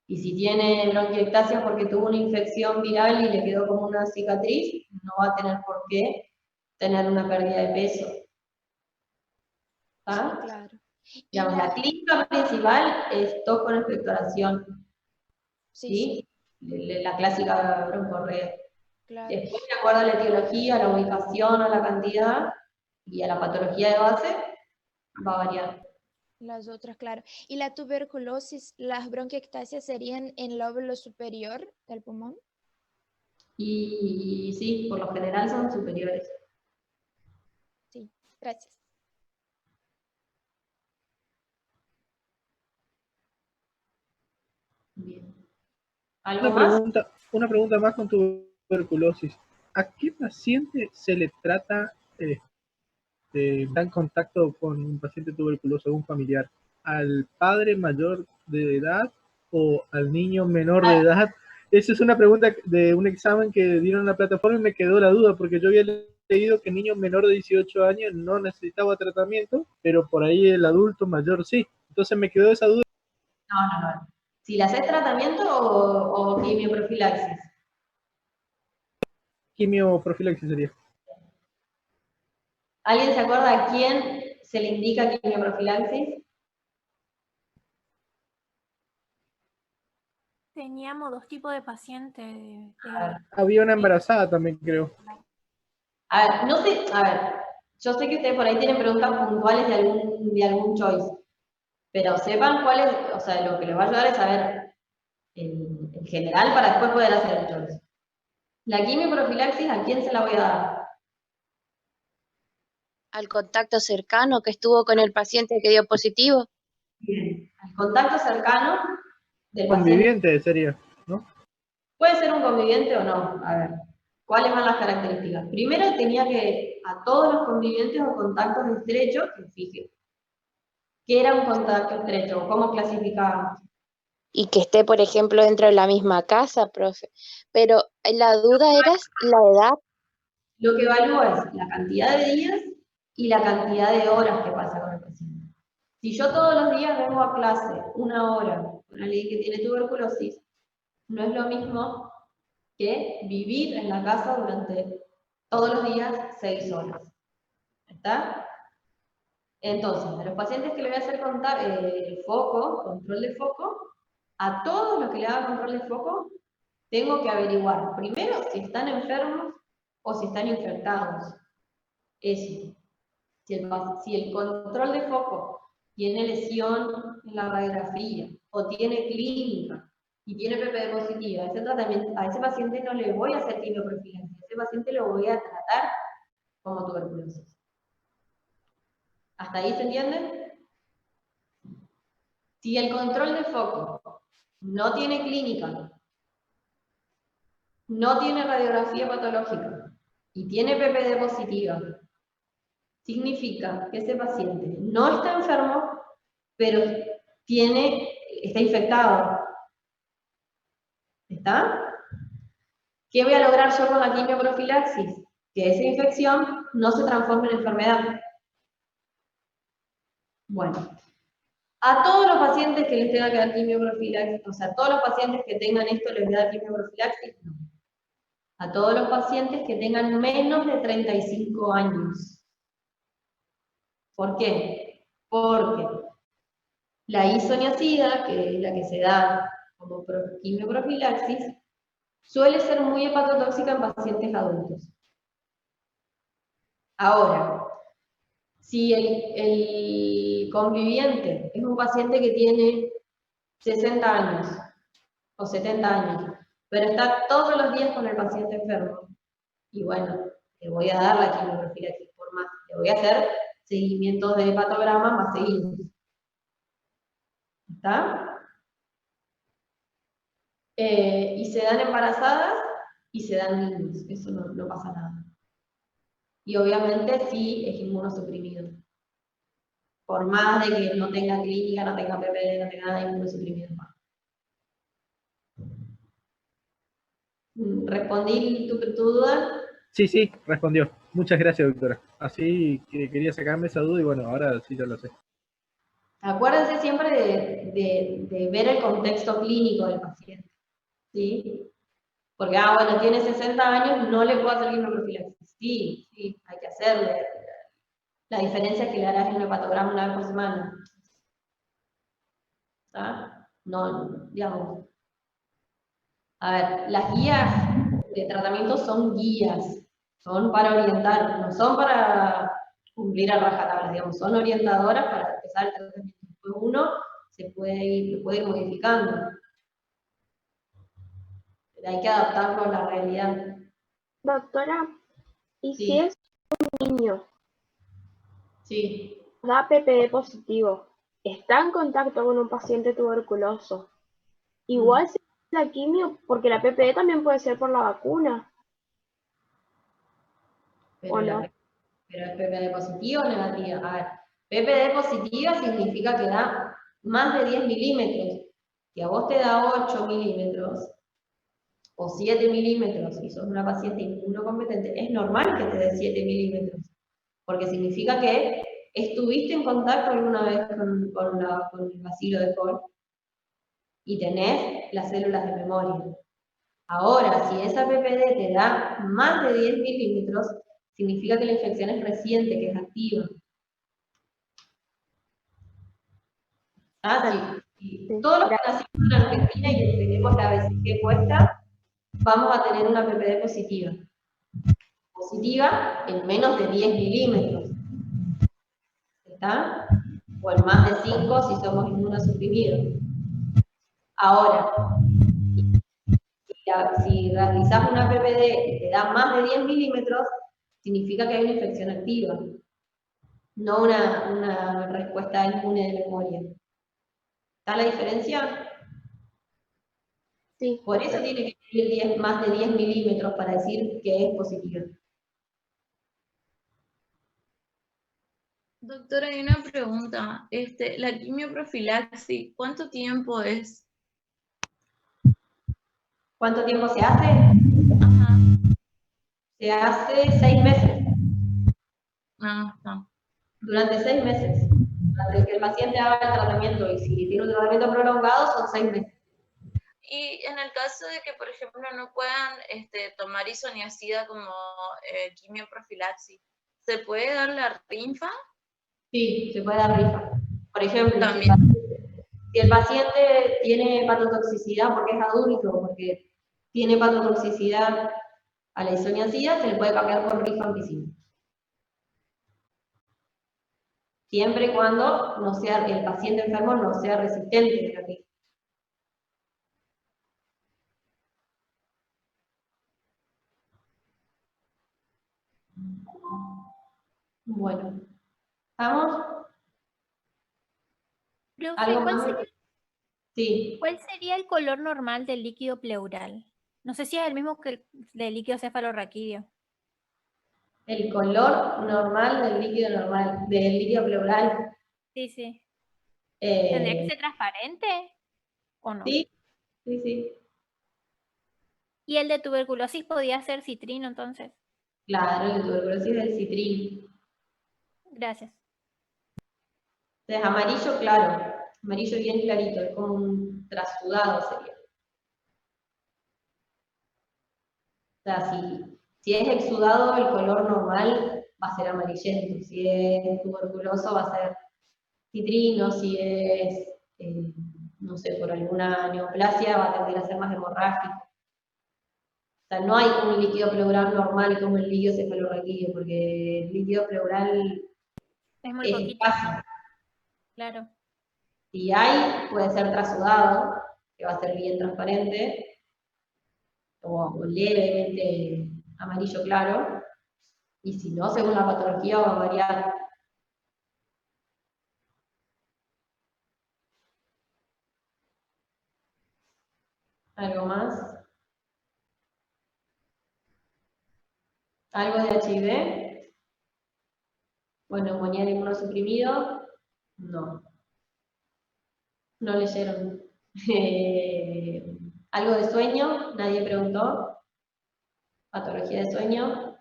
Y si tiene bronquiectasia porque tuvo una infección viral y le quedó como una cicatriz, no va a tener por qué tener una pérdida de peso. ¿Está? Sí, claro. Digamos, la clínica principal es tos con expectoración, Sí, ¿sí? La clásica broncorrea. claro. Después, de acuerdo a la etiología, a la ubicación, a la cantidad y a la patología de base, va a variar. Las otras, claro. ¿Y la tuberculosis, las bronquiectasias serían en lóbulo superior del pulmón? Y sí, por lo general son superiores. Sí, gracias. Bien. ¿Algo más? Una pregunta más con tuberculosis. ¿A qué paciente se le trata, está en contacto con un paciente tuberculoso, algún familiar? ¿Al padre mayor de edad o al niño menor de edad? Esa es una pregunta de un examen que dieron en la plataforma y me quedó la duda, porque yo había leído que el niño menor de 18 años no necesitaba tratamiento, pero por ahí el adulto mayor sí. Entonces me quedó esa duda. No. Si le haces tratamiento o quimioprofilaxis. Quimioprofilaxis sería. ¿Alguien se acuerda a quién se le indica quimioprofilaxis? Teníamos dos tipos de pacientes. Había una embarazada también, creo. A ver, no sé, a ver, yo sé que ustedes por ahí tienen preguntas puntuales de algún choice, pero sepan cuál es, o sea, lo que les va a ayudar es saber en general para después poder hacer el choice. La quimioprofilaxis, ¿a quién se la voy a dar? Al contacto cercano que estuvo con el paciente que dio positivo. Bien. Al contacto cercano del paciente. Conviviente sería, ¿no? Puede ser un conviviente o no, a ver. ¿Cuáles van las características? Primero tenía que a todos los convivientes o contactos estrechos, que fije, ¿qué era un contacto estrecho? ¿Cómo clasificábamos? Y que esté, por ejemplo, dentro de la misma casa, profe. Pero la duda era la edad. Lo que evalúa es la cantidad de días y la cantidad de horas que pasa con el paciente. Si yo todos los días vengo a clase 1 hora con alguien que tiene tuberculosis, no es lo mismo que vivir en la casa durante todos los días 6 horas. ¿Está? Entonces, a los pacientes que le voy a hacer contar el foco, control de foco, a todos los que le haga control de foco, tengo que averiguar primero si están enfermos o si están infectados. Eso. Si el control de foco tiene lesión en la radiografía o tiene clínica y tiene PPD positiva, a ese paciente no le voy a hacer quimioprofilaxis, a ese paciente lo voy a tratar como tuberculosis. ¿Hasta ahí se entiende? Si el control de foco no tiene clínica, no tiene radiografía patológica y tiene PPD positiva, significa que ese paciente no está enfermo, pero está infectado. ¿Está? ¿Qué voy a lograr yo con la quimioprofilaxis? Que esa infección no se transforme en enfermedad. Bueno, a todos los pacientes que les tenga que dar quimioprofilaxis, o sea, a todos los pacientes que tengan esto les voy a dar quimioprofilaxis, no. A todos los pacientes que tengan menos de 35 años. ¿Por qué? Porque La isoniazida, que es la que se da como quimioprofilaxis, suele ser muy hepatotóxica en pacientes adultos. Ahora, si el conviviente es un paciente que tiene 60 años o 70 años, pero está todos los días con el paciente enfermo, y bueno, le voy a dar la quimioprofilaxis por más, le voy a hacer seguimientos de hepatograma más seguidos. ¿Está? Y se dan embarazadas y se dan niños, eso no pasa nada. Y obviamente sí es inmunosuprimido. Por más de que no tenga clínica, no tenga PPD, no tenga nada de inmunosuprimido. ¿Respondí tu duda? Sí, respondió. Muchas gracias, doctora. Así que quería sacarme esa duda y bueno, ahora sí ya lo sé. Acuérdense siempre de ver el contexto clínico del paciente, ¿sí? Porque, bueno, tiene 60 años, no le puedo hacer quimioprofilaxis. Sí, hay que hacerle. La diferencia es que le harás un hepatograma una vez por semana. ¿Está? No, digamos. A ver, las guías de tratamiento son guías, son para orientar, no son para cumplir a rajatabla, digamos, son orientadoras para empezar el tratamiento. Después uno se puede ir modificando. Pero hay que adaptarlo a la realidad. Doctora, ¿y Sí. si es un niño, Sí. da PPD positivo, está en contacto con un paciente tuberculoso, igual se hace la quimio, porque la PPD también puede ser por la vacuna? Pero, ¿O no? pero es PPD positiva o negativa. A ver, PPD positiva significa que da más de 10 milímetros. Si a vos te da 8 milímetros o 7 milímetros y sos una paciente inmunocompetente, es normal que te dé 7 milímetros, porque significa que estuviste en contacto alguna vez con el bacilo de Koch y tenés las células de memoria. Ahora, si esa PPD te da más de 10 milímetros, significa que la infección es reciente, que es activa. Sí. Todos los que nacimos en Argentina y que tenemos la BCG puesta, vamos a tener una PPD positiva. Positiva en menos de 10 milímetros. ¿Está? O en más de 5 si somos inmunosuprimidos. Ahora, si realizás una PPD y te da más de 10 milímetros, significa que hay una infección activa, no una respuesta inmune de memoria. ¿Está la diferencia? Sí. Por eso tiene que tener más de 10 milímetros para decir que es positiva. Doctora, hay una pregunta. La quimioprofilaxis, ¿cuánto tiempo es? ¿Cuánto tiempo se hace? Ajá. Se hace 6 meses. Ah, está. Durante 6 meses. Durante que el paciente haga el tratamiento, y si tiene un tratamiento prolongado, son 6 meses. Y en el caso de que, por ejemplo, no puedan tomar isoniazida como quimioprofilaxis, ¿se puede dar la rinfa? Sí, se puede dar rifa. Por ejemplo, También. si el paciente tiene hepatotoxicidad porque es adulto, porque tiene hepatotoxicidad a la isoniazida, se le puede cambiar por rifampicina. Siempre y cuando no sea, el paciente enfermo no sea resistente a la rifa. Bueno, ¿estamos? Profe, ¿Algo más? Sí. ¿Cuál sería el color normal del líquido pleural? No sé si es el mismo que el del líquido cefalorraquídeo. El color normal del líquido pleural. Sí. ¿Tendría que ser transparente o no? Sí. ¿Y el de tuberculosis podía ser citrino entonces? Claro, el de tuberculosis es el citrino. Gracias. Entonces, amarillo claro, amarillo bien clarito, es como un trasudado sería. O sea, si es exudado, el color normal va a ser amarillento. Si es tuberculoso, va a ser citrino. Si es no sé, por alguna neoplasia va a tender a ser más hemorrágico. O sea, no hay un líquido pleural normal como el líquido cefalorraquídeo, porque el líquido pleural Es muy es poquito. escaso. Claro. Si hay, puede ser trasudado, que va a ser bien transparente, o levemente amarillo claro, y si no, según la patología va a variar. ¿Algo más? ¿Algo de HIV? Bueno, neumonía de inmunosuprimido, no. No leyeron. ¿Algo de sueño? Nadie preguntó. ¿Patología de sueño?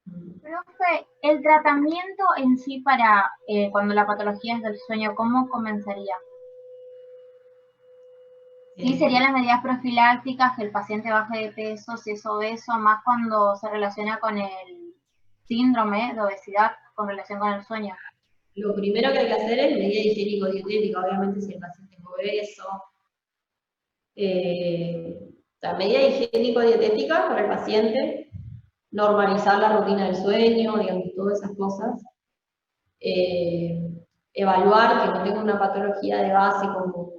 Profe, el tratamiento en sí para cuando la patología es del sueño, ¿cómo comenzaría? Sí, serían las medidas profilácticas, que el paciente baje de peso, si es obeso, más cuando se relaciona con el síndrome de obesidad con relación con el sueño. Lo primero que hay que hacer es medida higiénico-dietética, obviamente si el paciente es obeso. La medida higiénico-dietética para el paciente, normalizar la rutina del sueño, digamos, todas esas cosas. Evaluar que no tenga una patología de base como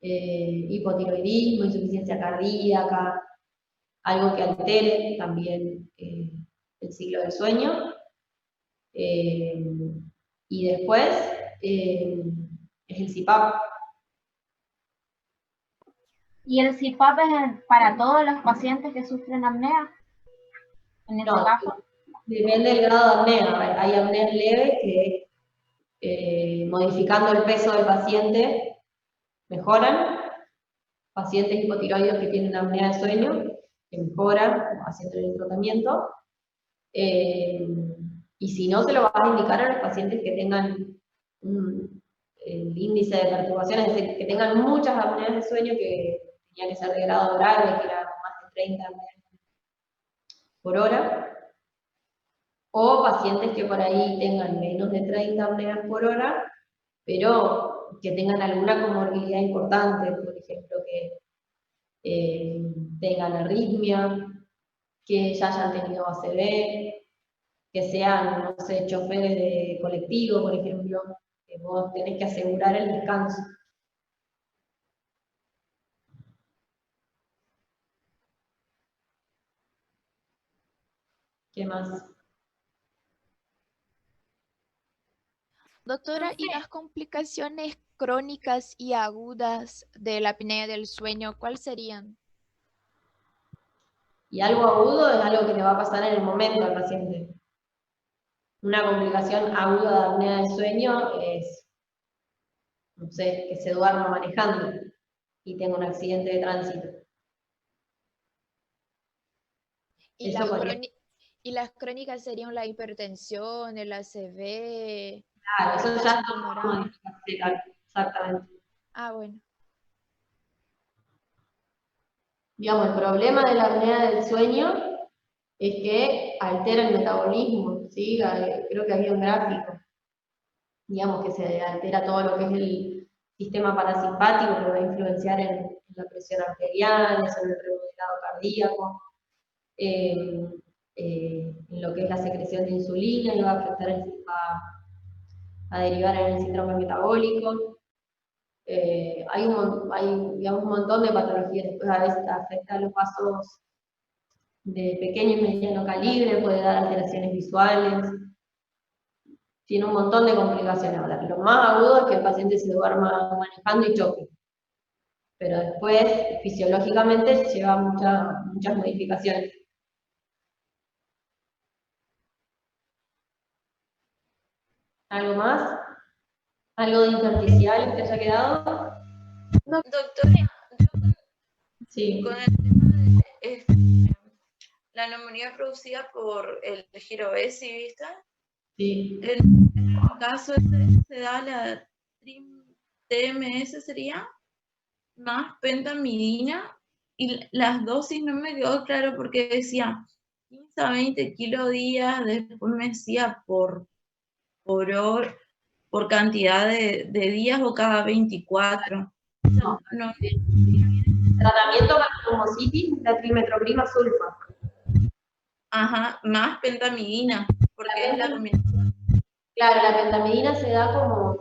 hipotiroidismo, insuficiencia cardíaca, algo que altere también el ciclo del sueño. Y después es el CPAP. ¿Y el CPAP es para todos los pacientes que sufren apnea? En ese caso. Depende del grado de apnea. Hay apneas leves que modificando el peso del paciente mejoran. Pacientes hipotiroides que tienen apnea de sueño, que mejoran haciendo el tratamiento. Y si no, se lo vas a indicar a los pacientes que tengan el índice de perturbación, es decir, que tengan muchas apneas de sueño, que tenía que ser de grado grave, que era más de 30 apneas por hora, o pacientes que por ahí tengan menos de 30 apneas por hora, pero que tengan alguna comorbilidad importante, por ejemplo, que tengan arritmia, que ya hayan tenido ACV, que sean, no sé, choferes de colectivo, por ejemplo, que vos tenés que asegurar el descanso. ¿Qué más? Doctora, ¿y las complicaciones crónicas y agudas de la apnea del sueño, cuáles serían? Y algo agudo es algo que le va a pasar en el momento al paciente. Una complicación aguda de apnea del sueño es, no sé, que se duerma manejando y tenga un accidente de tránsito. ¿Y Eso las crónicas serían la hipertensión, el ACV? Claro, eso ya es tumoral? exactamente. Ah, bueno. Digamos, el problema de la apnea del sueño es que altera el metabolismo, ¿sí? Creo que había un gráfico, digamos, que se altera todo lo que es el sistema parasimpático, que va a influenciar en la presión arterial, en el remodelado cardíaco, en lo que es la secreción de insulina, y va a afectar a derivar en el síndrome metabólico. Hay digamos, un montón de patologías, después a veces afecta a los vasos de pequeño y mediano calibre, puede dar alteraciones visuales, tiene un montón de complicaciones. Ahora, lo más agudo es que el paciente se duerma manejando y choque, pero después fisiológicamente lleva muchas modificaciones. ¿Algo más? ¿Algo de intersticial que haya quedado? Doctora, Sí. con el tema de la neumonía producida por el girovesi, ¿viste? Sí. En el caso se da la TMS, sería más pentamidina, y las dosis no me quedó claro porque decía 15 a 20 kilodías, después me decía por por cantidad de días o cada 24. No. No. Tratamiento para neumocitis, la trimetroprima sulfa. Ajá, más pentamidina, porque es la pentamidina. combinación. Claro, la pentamidina se da como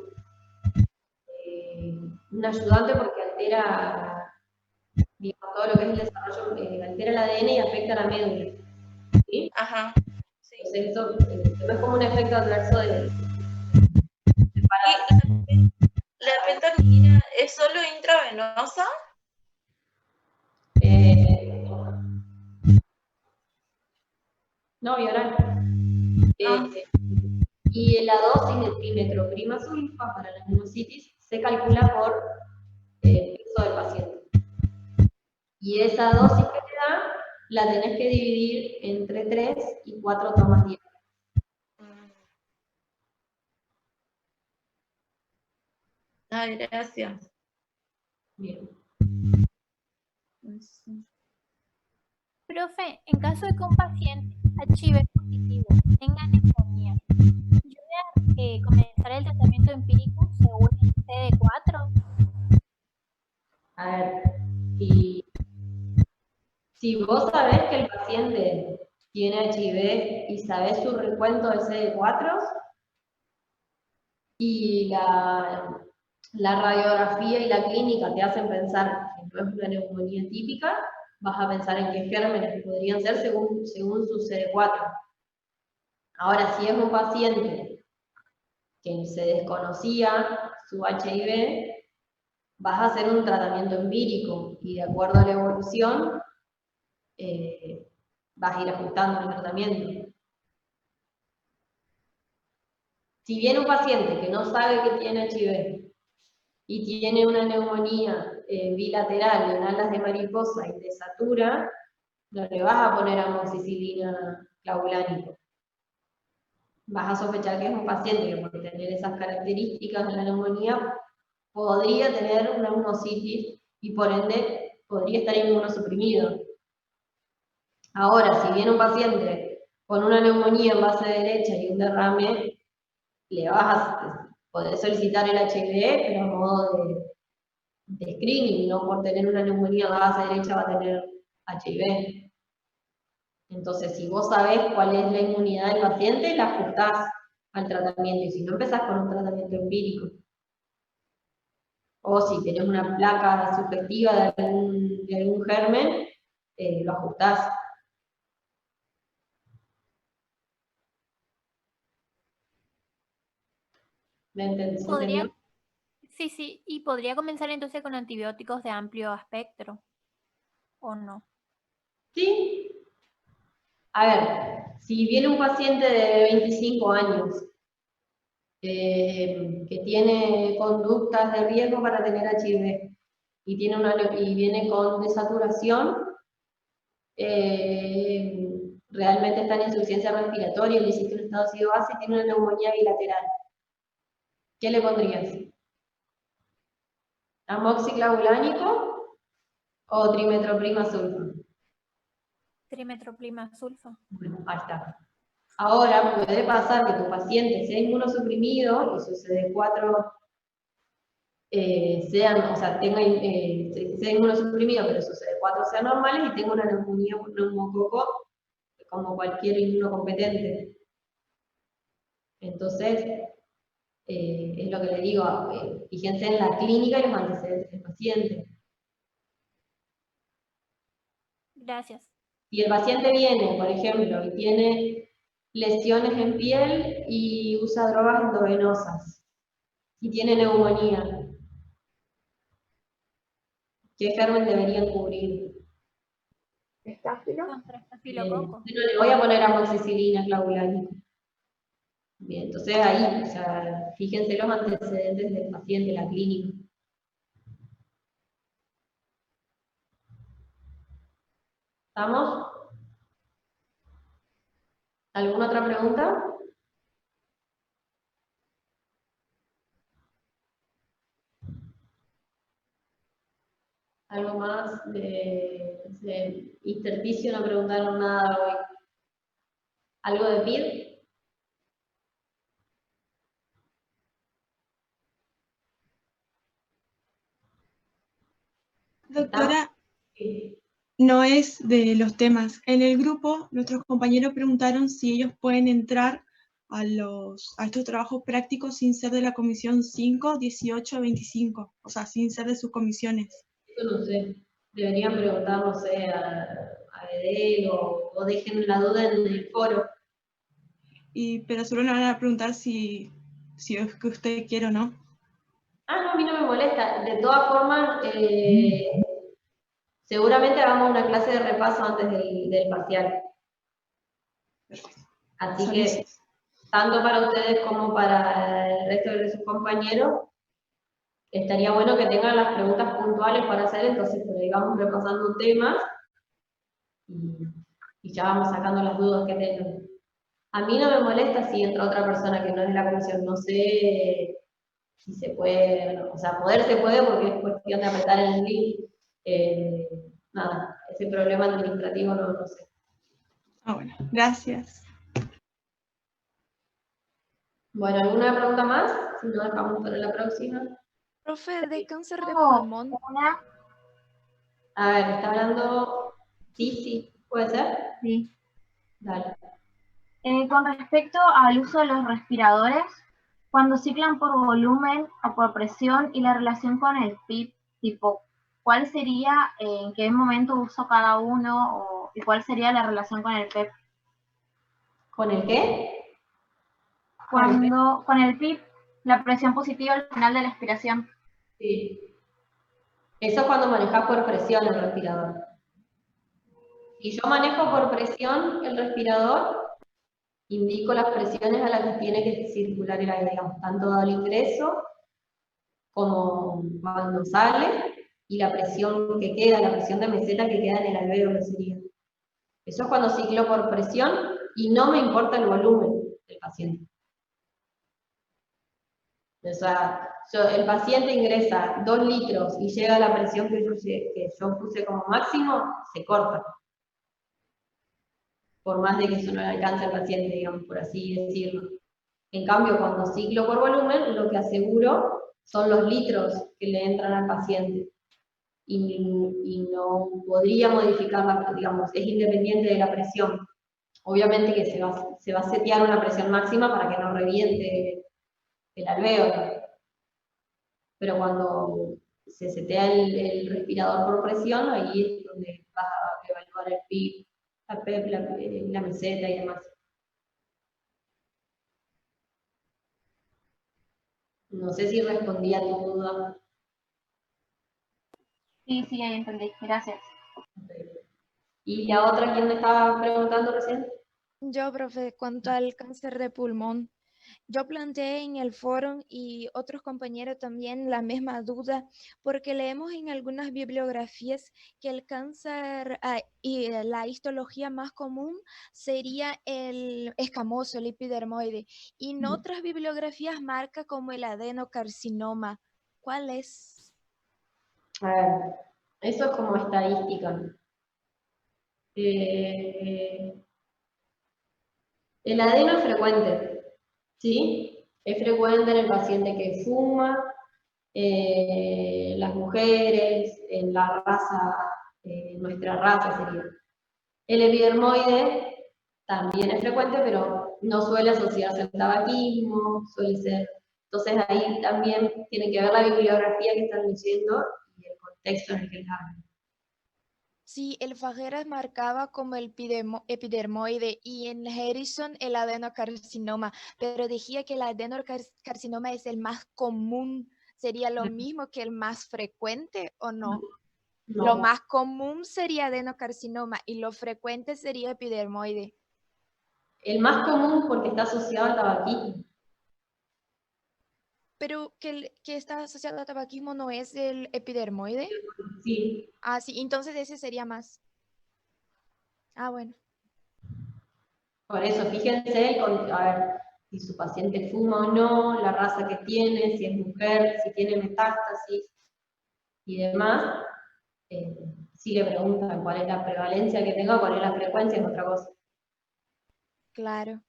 un ayudante porque altera, digamos, todo lo que es el desarrollo, altera el ADN y afecta a la médula. ¿Sí? Ajá. Sí. Entonces eso no es como un efecto adverso de ¿La pentamidina es solo intravenosa? No, oral. Y la dosis de trimetroprima sulfa para la neumocitis se calcula por peso del paciente. Y esa dosis que te da, la tenés que dividir entre 3 y 4 tomas diarias. Ay, gracias. Bien. Profe, en caso de que un paciente HIV positivo tenga neumonía, ¿yo voy a comenzar el tratamiento empírico según el CD4? A ver, si vos sabés que el paciente tiene HIV y sabés su recuento de CD4 y la radiografía y la clínica te hacen pensar que no es una neumonía típica, vas a pensar en qué gérmenes podrían ser según su CD4. Ahora, si es un paciente que se desconocía su HIV, vas a hacer un tratamiento empírico y de acuerdo a la evolución vas a ir ajustando el tratamiento. Si viene un paciente que no sabe que tiene HIV y tiene una neumonía bilateral en alas de mariposa y te satura, no le vas a poner amoxicilina clavulánico. Vas a sospechar que es un paciente que por tener esas características de la neumonía podría tener una neumocitis y por ende podría estar inmunosuprimido. Ahora, si viene un paciente con una neumonía en base derecha y un derrame, le vas a poder solicitar el HIV, pero a modo de screening, no por tener una neumonía en base derecha va a tener HIV. Entonces, si vos sabés cuál es la inmunidad del paciente, la ajustás al tratamiento, y si no, empezás con un tratamiento empírico. O si tenés una placa sugestiva de algún germen, lo ajustás. ¿Me entendés? Sí, y podría comenzar entonces con antibióticos de amplio espectro, ¿o no? Sí. A ver, si viene un paciente de 25 años que tiene conductas de riesgo para tener HIV y viene con desaturación, realmente está en insuficiencia respiratoria, le hiciste un estado ácido base y tiene una neumonía bilateral. ¿Qué le pondrías? ¿Amoxiclavulánico o trimetroprima sulfa? Trimetroprima sulfa. Bueno, ahí está. Ahora puede pasar que tu paciente sea inmunosuprimido y su CD4 sea inmunosuprimido, pero sus CD4 sean normales y tenga una neumonía por neumococo como cualquier inmunocompetente. Entonces, es lo que le digo, fíjense en la clínica y los antecedentes del paciente. Gracias. Si el paciente viene, por ejemplo, y tiene lesiones en piel y usa drogas endovenosas, y tiene neumonía, ¿qué germen deberían cubrir? ¿Estáfilo? Contra estafilococo. No le voy a poner amoxicilina clavulánica. Bien, entonces ahí, o sea, fíjense los antecedentes del paciente, la clínica. ¿Estamos? ¿Alguna otra pregunta? ¿Algo más de intersticio? No preguntaron nada hoy. ¿Algo de PID? Doctora, Sí. no es de los temas. En el grupo, nuestros compañeros preguntaron si ellos pueden entrar a estos trabajos prácticos sin ser de la comisión 5, 18, 25, o sea, sin ser de sus comisiones. Eso no sé. Deberían preguntar, no sé, a Edel o dejen la duda en el foro. Pero solo le van a preguntar si es que usted quiere o no. Ah, no, a mí no me molesta. De todas formas, seguramente hagamos una clase de repaso antes del parcial. Así que, tanto para ustedes como para el resto de sus compañeros, estaría bueno que tengan las preguntas puntuales para hacer, entonces por ahí vamos repasando temas y ya vamos sacando las dudas que tengan. A mí no me molesta si entra otra persona que no es de la comisión, no sé si se puede, o sea, poder se puede porque es cuestión de apretar el link. Nada, ese problema administrativo no lo sé. Ah, bueno, gracias. Bueno, ¿alguna pregunta más? Si no, dejamos para la próxima. Profe, de cáncer de Tengo pulmón. una, A ver, ¿está hablando? Sí, ¿puede ser? sí. Dale. Con respecto al uso de los respiradores, cuando ciclan por volumen o por presión y la relación con el PIB, tipo, ¿cuál sería, en qué momento uso cada uno y cuál sería la relación con el PEP? ¿Con el qué? Con el PIB, la presión positiva al final de la expiración. Sí. Eso es cuando manejas por presión el respirador. Si yo manejo por presión el respirador, indico las presiones a las que tiene que circular el aire, digamos, tanto al ingreso como cuando sale, y la presión que queda, la presión de meseta que queda en el alvéolo sería. Eso es cuando ciclo por presión y no me importa el volumen del paciente. O sea, el paciente ingresa 2 litros y llega a la presión que yo puse como máximo, se corta. Por más de que eso no le alcance al paciente, digamos, por así decirlo. En cambio, cuando ciclo por volumen, lo que aseguro son los litros que le entran al paciente. Y no podría modificarla, digamos, es independiente de la presión. Obviamente que se va a setear una presión máxima para que no reviente el alvéolo. Pero cuando se setea el respirador por presión, ahí es donde vas a evaluar el PIB, la PEP, la meseta y demás. No sé si respondí a tu duda. Sí, ahí entendí. Gracias. ¿Y la otra quién me estaba preguntando recién? Yo, profe, cuanto al cáncer de pulmón, yo planteé en el foro y otros compañeros también la misma duda, porque leemos en algunas bibliografías que el cáncer y la histología más común sería el escamoso, el epidermoide, y en otras bibliografías marca como el adenocarcinoma. ¿Cuál es? A ver, eso es como estadística. El adeno es frecuente, ¿sí? Es frecuente en el paciente que fuma, las mujeres, en la raza, nuestra raza sería. El epidermoide también es frecuente, pero no suele asociarse al tabaquismo, suele ser. Entonces ahí también tienen que ver la bibliografía que están leyendo y el contexto en el que les hablan. Sí, el Fajeras marcaba como el epidermoide y en Harrison el adenocarcinoma, pero decía que el adenocarcinoma es el más común. ¿Sería lo mismo que el más frecuente o no? No. Lo más común sería adenocarcinoma y lo frecuente sería epidermoide. El más común porque está asociado al tabaquismo. Pero que está asociado al tabaquismo no es el epidermoide. Sí. Ah, sí, entonces ese sería más. Ah, bueno. Por eso, fíjense, a ver, si su paciente fuma o no, la raza que tiene, si es mujer, si tiene metástasis y demás. Si le preguntan cuál es la prevalencia que tenga, cuál es la frecuencia, es otra cosa. Claro.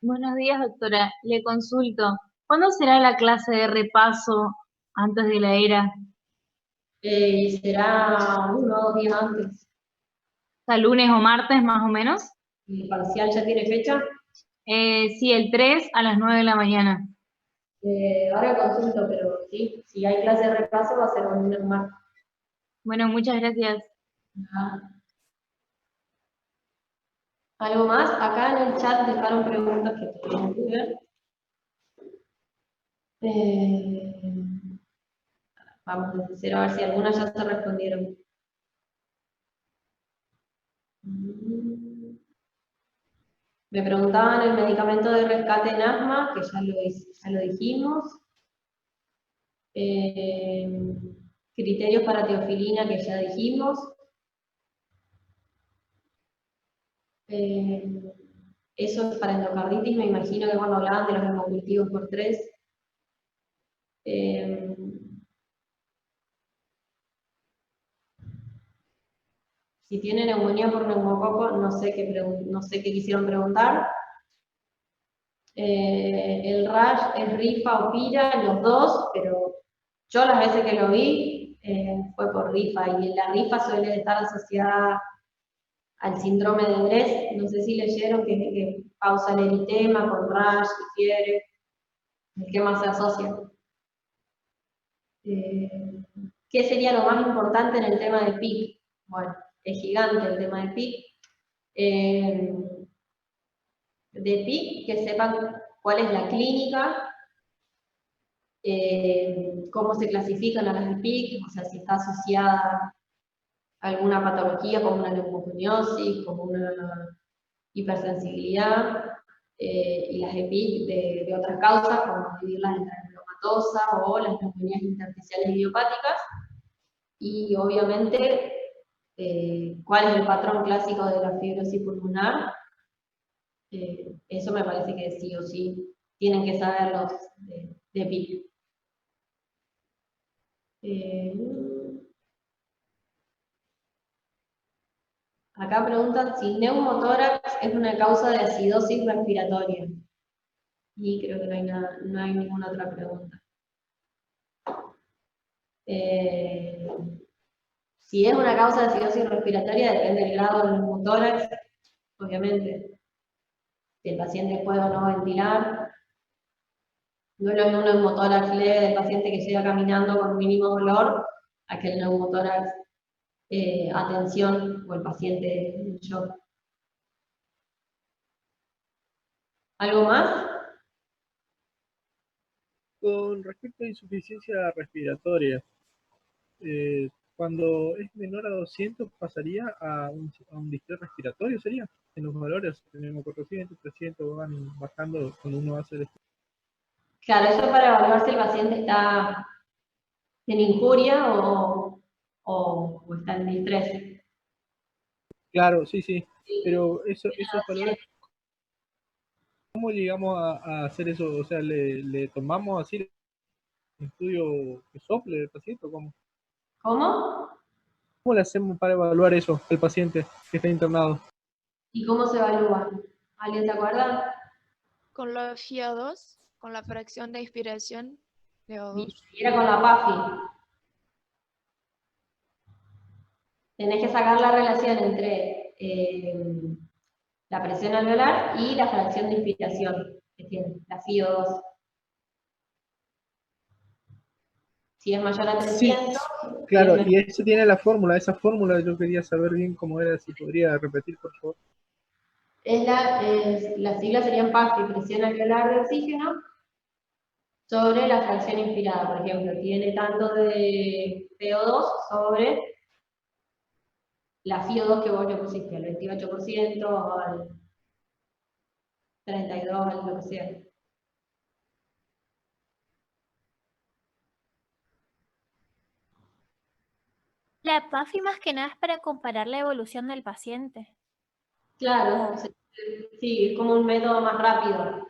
Buenos días, doctora. Le consulto. ¿Cuándo será la clase de repaso Antes de la era. Y será 1 o 2 días antes. O sea, lunes o martes más o menos. ¿El parcial ya tiene fecha? Sí, el 3 a las 9 de la mañana. Ahora consulto, pero sí, si hay clase de repaso va a ser un lunes martes. Bueno, muchas gracias. ¿Algo más? Acá en el chat dejaron preguntas que tenemos que ver. Vamos desde cero a ver si algunas ya se respondieron. Me preguntaban el medicamento de rescate en asma, que ya lo dijimos. Criterios para teofilina, que ya dijimos. Eso es para endocarditis, me imagino que cuando hablaban de los hemocultivos por 3. Si tiene neumonía por neumococo, no sé qué quisieron preguntar. El rash es rifa o pira, los dos, pero yo las veces que lo vi fue por rifa, y la rifa suele estar asociada al síndrome de Brest. No sé si leyeron que causa el eritema con rash y fiebre, el que más se asocia. ¿Qué sería lo más importante en el tema del PIC? Bueno, es gigante el tema del PIC. De PIC, que sepan cuál es la clínica, cómo se clasifican a las de PIC, o sea, si está asociada a alguna patología como una neumoconiosis, como una hipersensibilidad, y las EPIC de otras causas, como dividirlas entre neumatosa o las neumonías intersticiales idiopáticas, y obviamente cuál es el patrón clásico de la fibrosis pulmonar. Eso me parece que sí o sí tienen que saber los de PIC. Acá preguntan si neumotórax es una causa de acidosis respiratoria. Y creo que no hay ninguna otra pregunta. Si es una causa de acidosis respiratoria, depende del grado del neumotórax, obviamente. Si el paciente puede o no ventilar. No es lo mismo un neumotórax leve del paciente que llega caminando con mínimo dolor a que el neumotórax atención o el paciente en shock. ¿Algo más? Con respecto a insuficiencia respiratoria, cuando es menor a 200 pasaría a un distrés respiratorio, ¿sería? En los valores tenemos 400, 300 van bajando cuando uno hace el estudio. Claro, eso para evaluar si el paciente está en injuria o está en distrés. Claro, sí, sí, pero esos valores, ¿cómo llegamos a hacer eso? O sea, ¿le tomamos así un estudio que sople del paciente o cómo? ¿Cómo? ¿Cómo le hacemos para evaluar eso al paciente que está internado? ¿Y cómo se evalúa? ¿Alguien se acuerda? Con la FiO2, con la fracción de inspiración de O2. Era con la PAFI. Tenés que sacar la relación entre la presión alveolar y la fracción de inspiración que tiene, la FiO2. Si es mayor a 300... Sí, claro, y eso tiene la fórmula, esa fórmula yo quería saber bien cómo era, si podría repetir, por favor. Las siglas serían PAFI, presión alveolar de oxígeno, sobre la fracción inspirada. Por ejemplo, tiene tanto de CO2 sobre la FiO2 que vos le pusiste, al 28% o al 32%, lo que sea. La PAFI más que nada es para comparar la evolución del paciente. Claro, sí, es como un método más rápido.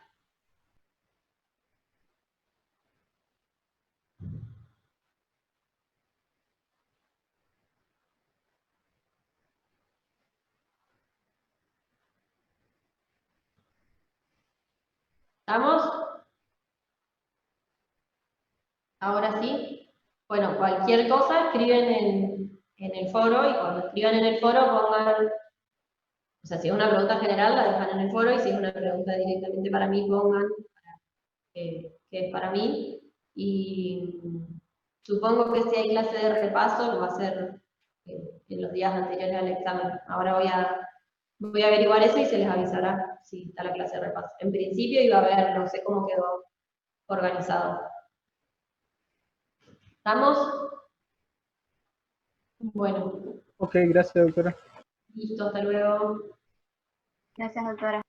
¿Estamos? Ahora sí. Bueno, cualquier cosa escriben en el foro, y cuando escriban en el foro pongan, o sea, si es una pregunta general la dejan en el foro, y si es una pregunta directamente para mí, pongan que es para mí. Y supongo que si hay clase de repaso, lo va a hacer en los días anteriores al examen. Ahora voy a averiguar eso y se les avisará si está la clase de repaso. En principio iba a haber, no sé cómo quedó organizado. ¿Estamos? Bueno, Ok, gracias, doctora. listo, hasta luego. Gracias, doctora.